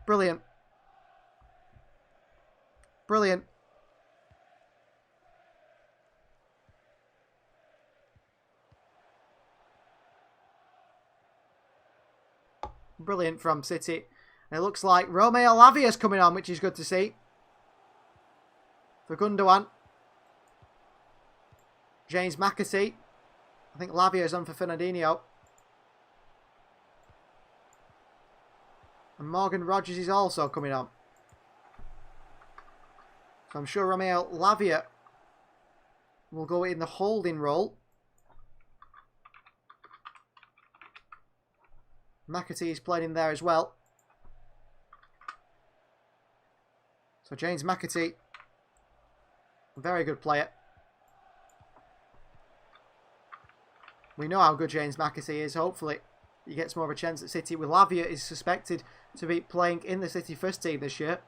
Brilliant. Brilliant. Brilliant from City. And it looks like Romeo Lavia's coming on, which is good to see. For Gundogan. James McAtee. I think Lavia's on for Fernandinho. And Morgan Rogers is also coming on. So I'm sure Romeo Lavia will go in the holding role. McAtee is playing in there as well. So James McAtee, very good player. We know how good James McAtee is. Hopefully he gets more of a chance at City. With Lavia is suspected to be playing in the City first team this year.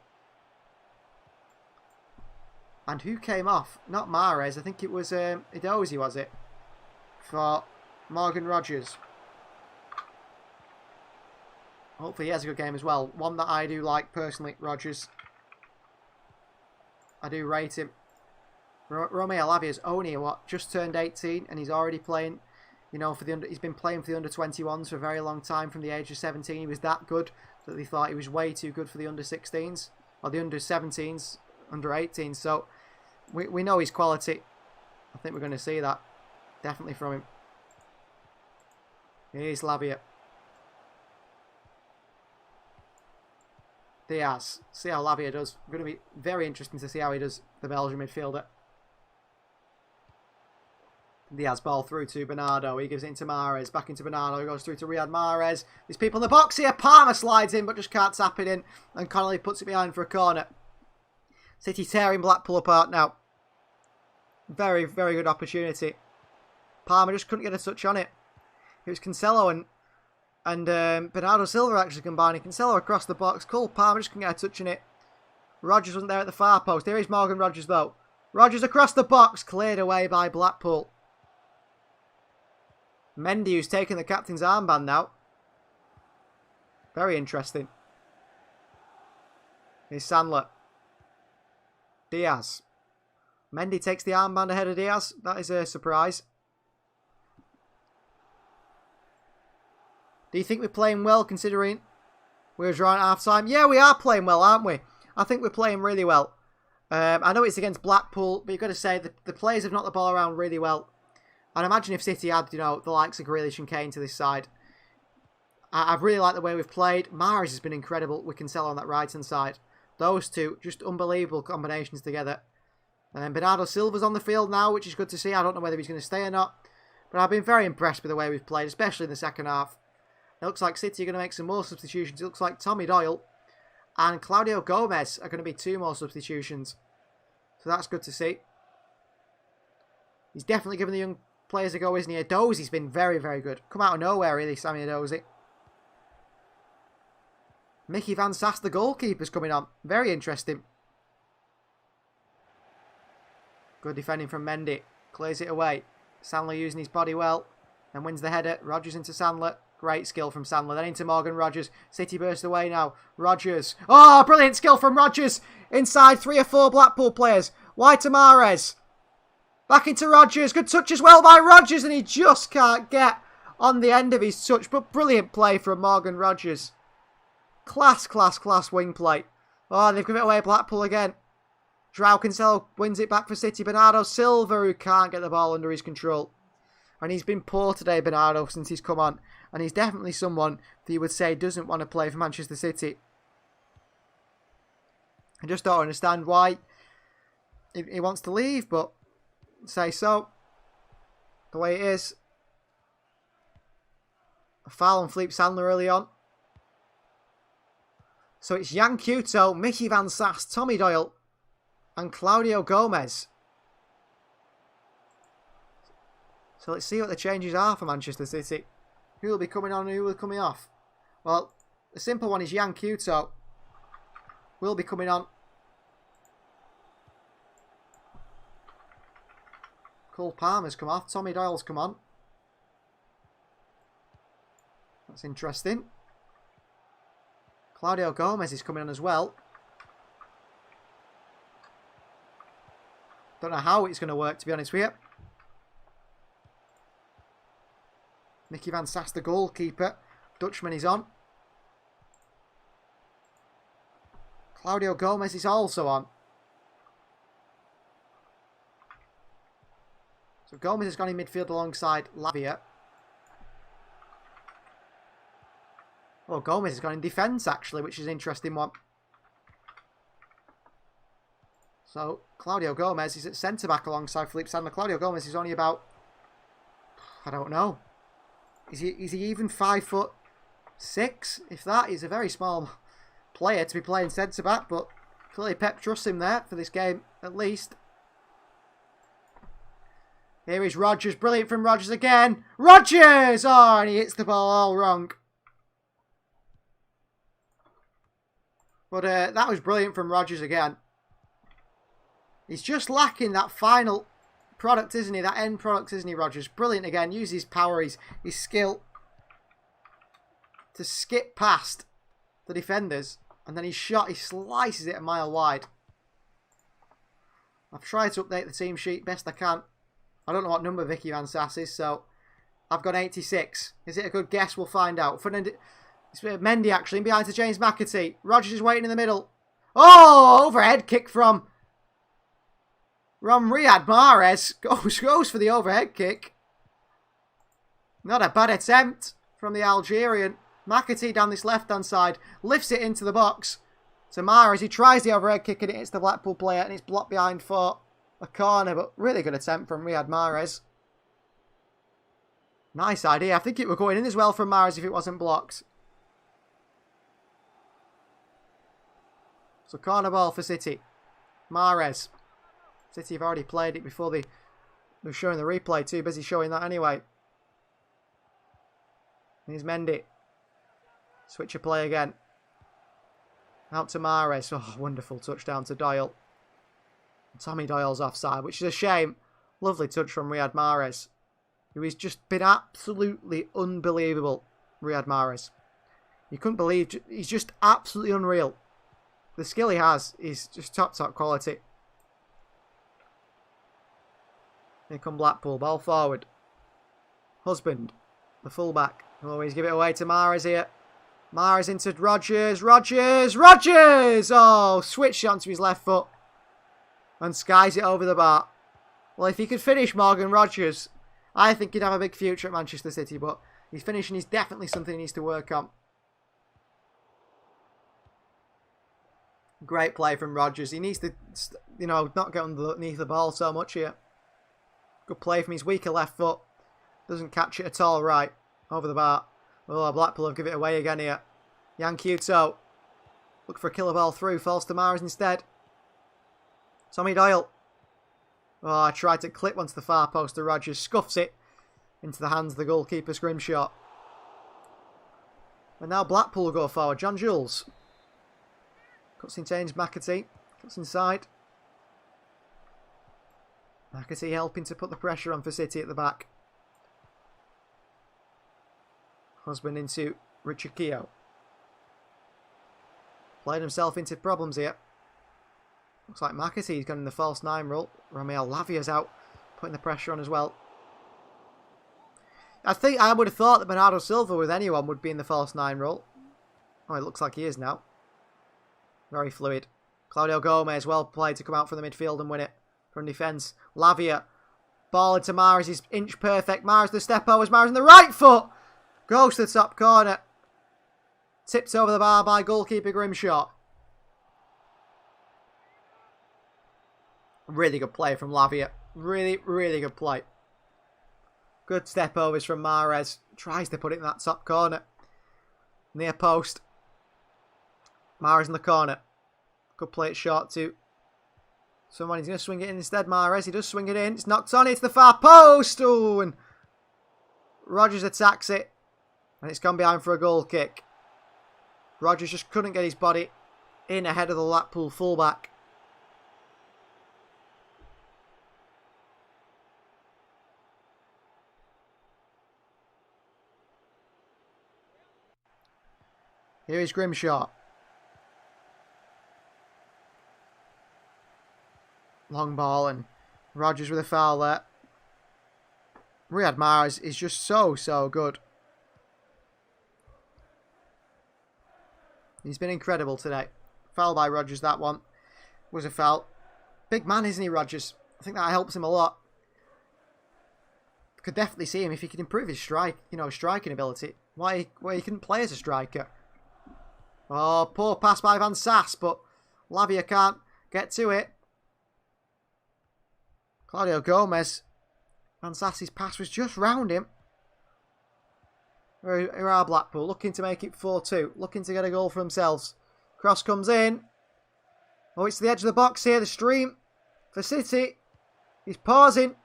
And who came off? Not Mahrez. I think it was Edozie, was it? For Morgan Rogers. Hopefully he has a good game as well. One that I do like personally, Rogers. I do rate him. Romeo Lavia's only, just turned 18 and he's already playing, you know, he's been playing for the under-21s for a very long time from the age of 17. He was that good that they thought he was way too good for the under-16s. Or the under-17s, under-18s. So we know his quality. I think we're going to see that. Definitely from him. Here's Lavia. Diaz. See how Lavia does. Going to be very interesting to see how he does, the Belgian midfielder. Diaz ball through to Bernardo. He gives it into Mahrez. Back into Bernardo. He goes through to Riyad Mahrez. There's people in the box here. Palmer slides in but just can't tap it in. And Connolly puts it behind for a corner. City tearing Blackpool apart now. Very, very good opportunity Palmer just couldn't get a touch on it. It was Cancelo and Bernardo Silva actually combining. Cancelo across the box. Cole Palmer just couldn't get a touch on it. Rodgers wasn't there at the far post. Here is Morgan Rodgers though. Rodgers across the box. Cleared away by Blackpool. Mendy, who's taken the captain's armband now. Very interesting. Here's Sandler. Diaz. Mendy takes the armband ahead of Diaz. That is a surprise. Do you think we're playing well considering we're drawing at half time? Yeah, we are playing well, aren't we? I think we're playing really well. I know it's against Blackpool, but you've got to say the players have knocked the ball around really well. And imagine if City had, you know, the likes of Grealish and Kane to this side. I've really liked the way we've played. Mahrez has been incredible with Cancelo on that right-hand side. Those two, just unbelievable combinations together. And then Bernardo Silva's on the field now, which is good to see. I don't know whether he's going to stay or not. But I've been very impressed with the way we've played, especially in the second half. It looks like City are going to make some more substitutions. It looks like Tommy Doyle and Claudio Gomez are going to be 2 more substitutions. So that's good to see. He's definitely given the young players a go, isn't he? Adozi's been very, very good. Come out of nowhere, really, Sammy Adozi. Mickey Van Sass, the goalkeeper's coming on. Very interesting. Good defending from Mendy. Clears it away. Sandler using his body well. And wins the header. Rodgers into Sandler. Great skill from Sandler. Then into Morgan Rodgers. City burst away now. Rodgers. Oh, brilliant skill from Rodgers. Inside 3 or 4 Blackpool players. Wide to Mahrez. Back into Rodgers. Good touch as well by Rodgers. And he just can't get on the end of his touch. But brilliant play from Morgan Rodgers. Class wing play. Oh, they've given it away Blackpool again. João Cancelo wins it back for City. Bernardo Silva, who can't get the ball under his control. And he's been poor today, Bernardo, since he's come on. And he's definitely someone that you would say doesn't want to play for Manchester City. I just don't understand why he wants to leave, but say so. The way it is. A foul on Philippe Sandler early on. So it's Jan Couto, Mickey Van Sass, Tommy Doyle and Claudio Gomez. So let's see what the changes are for Manchester City. Who will be coming on and who will be coming off? Well, the simple one is Jan Couto will be coming on. Cole Palmer's come off. Tommy Doyle's come on. That's interesting. Claudio Gomez is coming on as well. Don't know how it's going to work, to be honest with you. Mickey Van Sass, the goalkeeper. Dutchman is on. Claudio Gomez is also on. So Gomez has gone in midfield alongside Lavia. Oh, Gomez has gone in defence, actually, which is an interesting one. So, Claudio Gomez is at centre-back alongside Philippe Sandler. Claudio Gomez is only about, I don't know. Is he even 5'6"? If that, he's a very small player to be playing centre-back, but clearly Pep trusts him there for this game, at least. Here is Rodgers. Brilliant from Rodgers again. Rodgers! Oh, and he hits the ball all wrong. But that was brilliant from Rodgers again. He's just lacking that final product, isn't he? That end product, isn't he, Rodgers? Brilliant again. Uses his power, his skill to skip past the defenders. And then his shot, he slices it a mile wide. I've tried to update the team sheet best I can. I don't know what number Vicky Van Sass is, so I've got 86. Is it a good guess? We'll find out. It's Mendy actually, behind to James McAtee. Rodgers is waiting in the middle. Oh, overhead kick from Riyad Mahrez. Goes for the overhead kick. Not a bad attempt from the Algerian. McAtee down this left-hand side. Lifts it into the box to Mahrez. He tries the overhead kick and it hits the Blackpool player and it's blocked behind for a corner. But really good attempt from Riyad Mahrez. Nice idea. I think it would go in as well from Mahrez if it wasn't blocked. So corner ball for City. Mahrez. City have already played it before they They're showing the replay, too busy showing that anyway. Here's Mendy. Switch of play again. Out to Mahrez. Oh, wonderful touchdown to Doyle. Tommy Doyle's offside, which is a shame. Lovely touch from Riyad Mahrez, who has just been absolutely unbelievable. Riyad Mahrez. You couldn't believe, he's just absolutely unreal. The skill he has is just top quality. Here come Blackpool, ball forward. Husband, the fullback, will always give it away to Mahrez here. Mahrez into Rodgers, Rodgers! Oh, switched onto his left foot and skies it over the bar. Well, if he could finish Morgan Rodgers, I think he'd have a big future at Manchester City, but his finishing is definitely something he needs to work on. Great play from Rodgers. He needs to, not get underneath the ball so much here. Good play from his weaker left foot. Doesn't catch it at all right. Over the bar. Oh, Blackpool have given it away again here. Yankuto. Look for a killer ball through. Falls to Mahrez instead. Tommy Doyle. Oh, I tried to clip onto the far post to Rodgers. Scuffs it into the hands of the goalkeeper, Scrimshaw. And now Blackpool will go forward. John Jules. Cuts in James McAtee. Cuts inside. McAtee helping to put the pressure on for City at the back. Husband into Richard Keogh. Played himself into problems here. Looks like McAtee's gone in the false 9 role. Romeo Lavia's out, putting the pressure on as well. I think I would have thought that Bernardo Silva with anyone would be in the false 9 role. Oh, it looks like he is now. Very fluid. Claudio Gomez, well played to come out from the midfield and win it. From defence. Lavia. Ball into Mahrez. He's inch perfect. Mahrez the step overs. Mahrez on the right foot. Goes to the top corner. Tipped over the bar by goalkeeper Grimshaw. Really good play from Lavia. Really, really good play. Good step overs from Mahrez. Tries to put it in that top corner. Near post. Mahrez in the corner. Good play it short to someone. He's going to swing it in instead. Mahrez. He does swing it in. It's knocked on. It's the far post. Oh, and Rodgers attacks it. And it's gone behind for a goal kick. Rodgers just couldn't get his body in ahead of the Blackpool fullback. Here is Grimshaw. Long ball and Rodgers with a foul there. Riyad Mahrez is just so good. He's been incredible today. Foul by Rodgers, that one. Was a foul. Big man, isn't he, Rodgers? I think that helps him a lot. Could definitely see him if he could improve his striking ability. Why he couldn't play as a striker. Oh, poor pass by Van Sass, but Lavia can't get to it. Claudio Gomez. Van Sass's pass was just round him. Here are Blackpool, looking to make it 4-2. Looking to get a goal for themselves. Cross comes in. Oh, it's to the edge of the box here. The stream for City. He's pausing.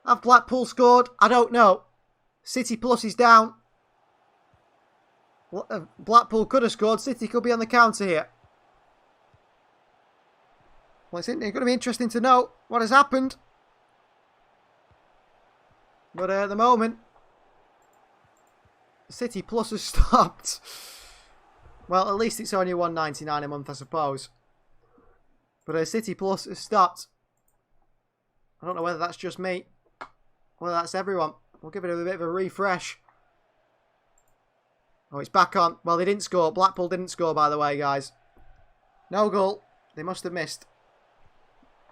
Have Blackpool scored? I don't know. City plus is down. Blackpool could have scored. City could be on the counter here. Well, it's going to be interesting to know what has happened. But at the moment, City Plus has stopped. Well, at least it's only $1.99 a month, I suppose. But City Plus has stopped. I don't know whether that's just me, whether that's everyone. We'll give it a bit of a refresh. Oh, it's back on. Well, they didn't score. Blackpool didn't score, by the way, guys. No goal. They must have missed.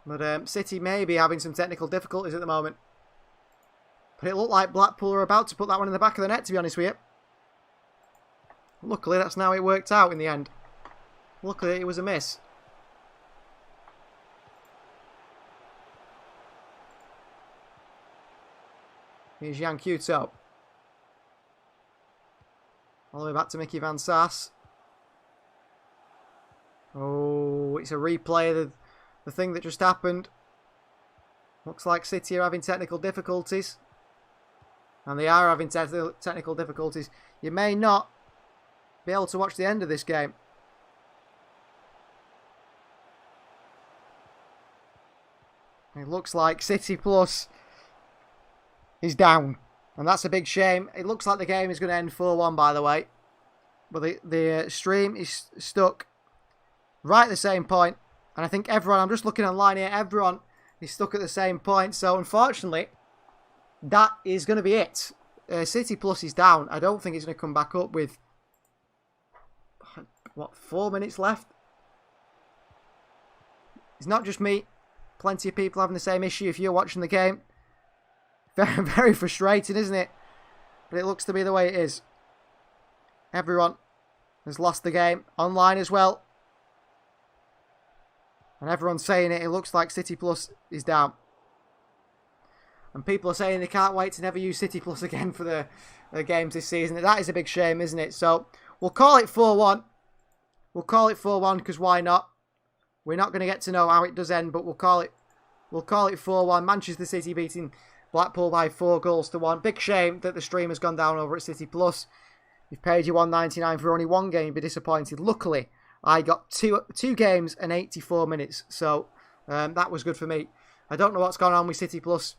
But City may be having some technical difficulties at the moment. But it looked like Blackpool are about to put that one in the back of the net, to be honest with you. Luckily, that's how it worked out in the end. Luckily, it was a miss. Here's Yankuto. All the way back to Mickey Van Sass. Oh, it's a replay of the thing that just happened. Looks like City are having technical difficulties. And they are having technical difficulties. You may not be able to watch the end of this game. It looks like City Plus is down. And that's a big shame. It looks like the game is going to end 4-1, by the way. But the stream is stuck right at the same point. And I think everyone, I'm just looking online here, everyone is stuck at the same point. So, unfortunately, that is going to be it. City Plus is down. I don't think it's going to come back up with, what, 4 minutes left? It's not just me. Plenty of people having the same issue if you're watching the game. Very, very frustrating, isn't it? But it looks to be the way it is. Everyone has lost the game. Online as well. And everyone's saying it. It looks like City Plus is down. And people are saying they can't wait to never use City Plus again for the games this season. That is a big shame, isn't it? So, we'll call it 4-1. We'll call it 4-1 because why not? We're not going to get to know how it does end, but we'll call it 4-1. Manchester City beating Blackpool by 4-1. Big shame that the stream has gone down over at City Plus. You've paid your $1.99 for only one game. You'd be disappointed. Luckily, I got two games and 84 minutes. So, that was good for me. I don't know what's going on with City Plus.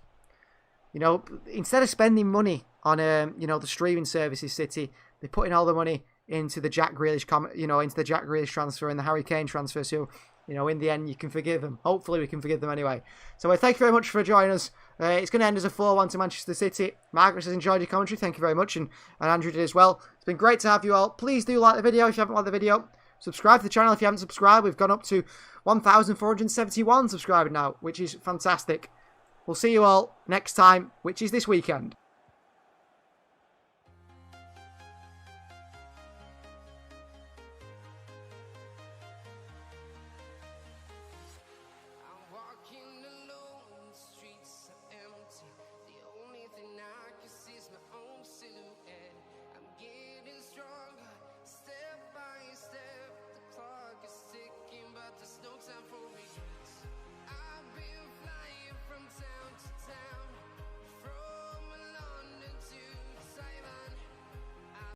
You know, instead of spending money on, the streaming services, City, they're putting all the money into the Jack Grealish, into the Jack Grealish transfer and the Harry Kane transfer. So, in the end, you can forgive them. Hopefully, we can forgive them anyway. So, thank you very much for joining us. It's going to end as a 4-1 to Manchester City. Margaret has enjoyed your commentary. Thank you very much. And Andrew did as well. It's been great to have you all. Please do like the video if you haven't liked the video. Subscribe to the channel if you haven't subscribed. We've gone up to 1,471 subscribers now, which is fantastic. We'll see you all next time, which is this weekend.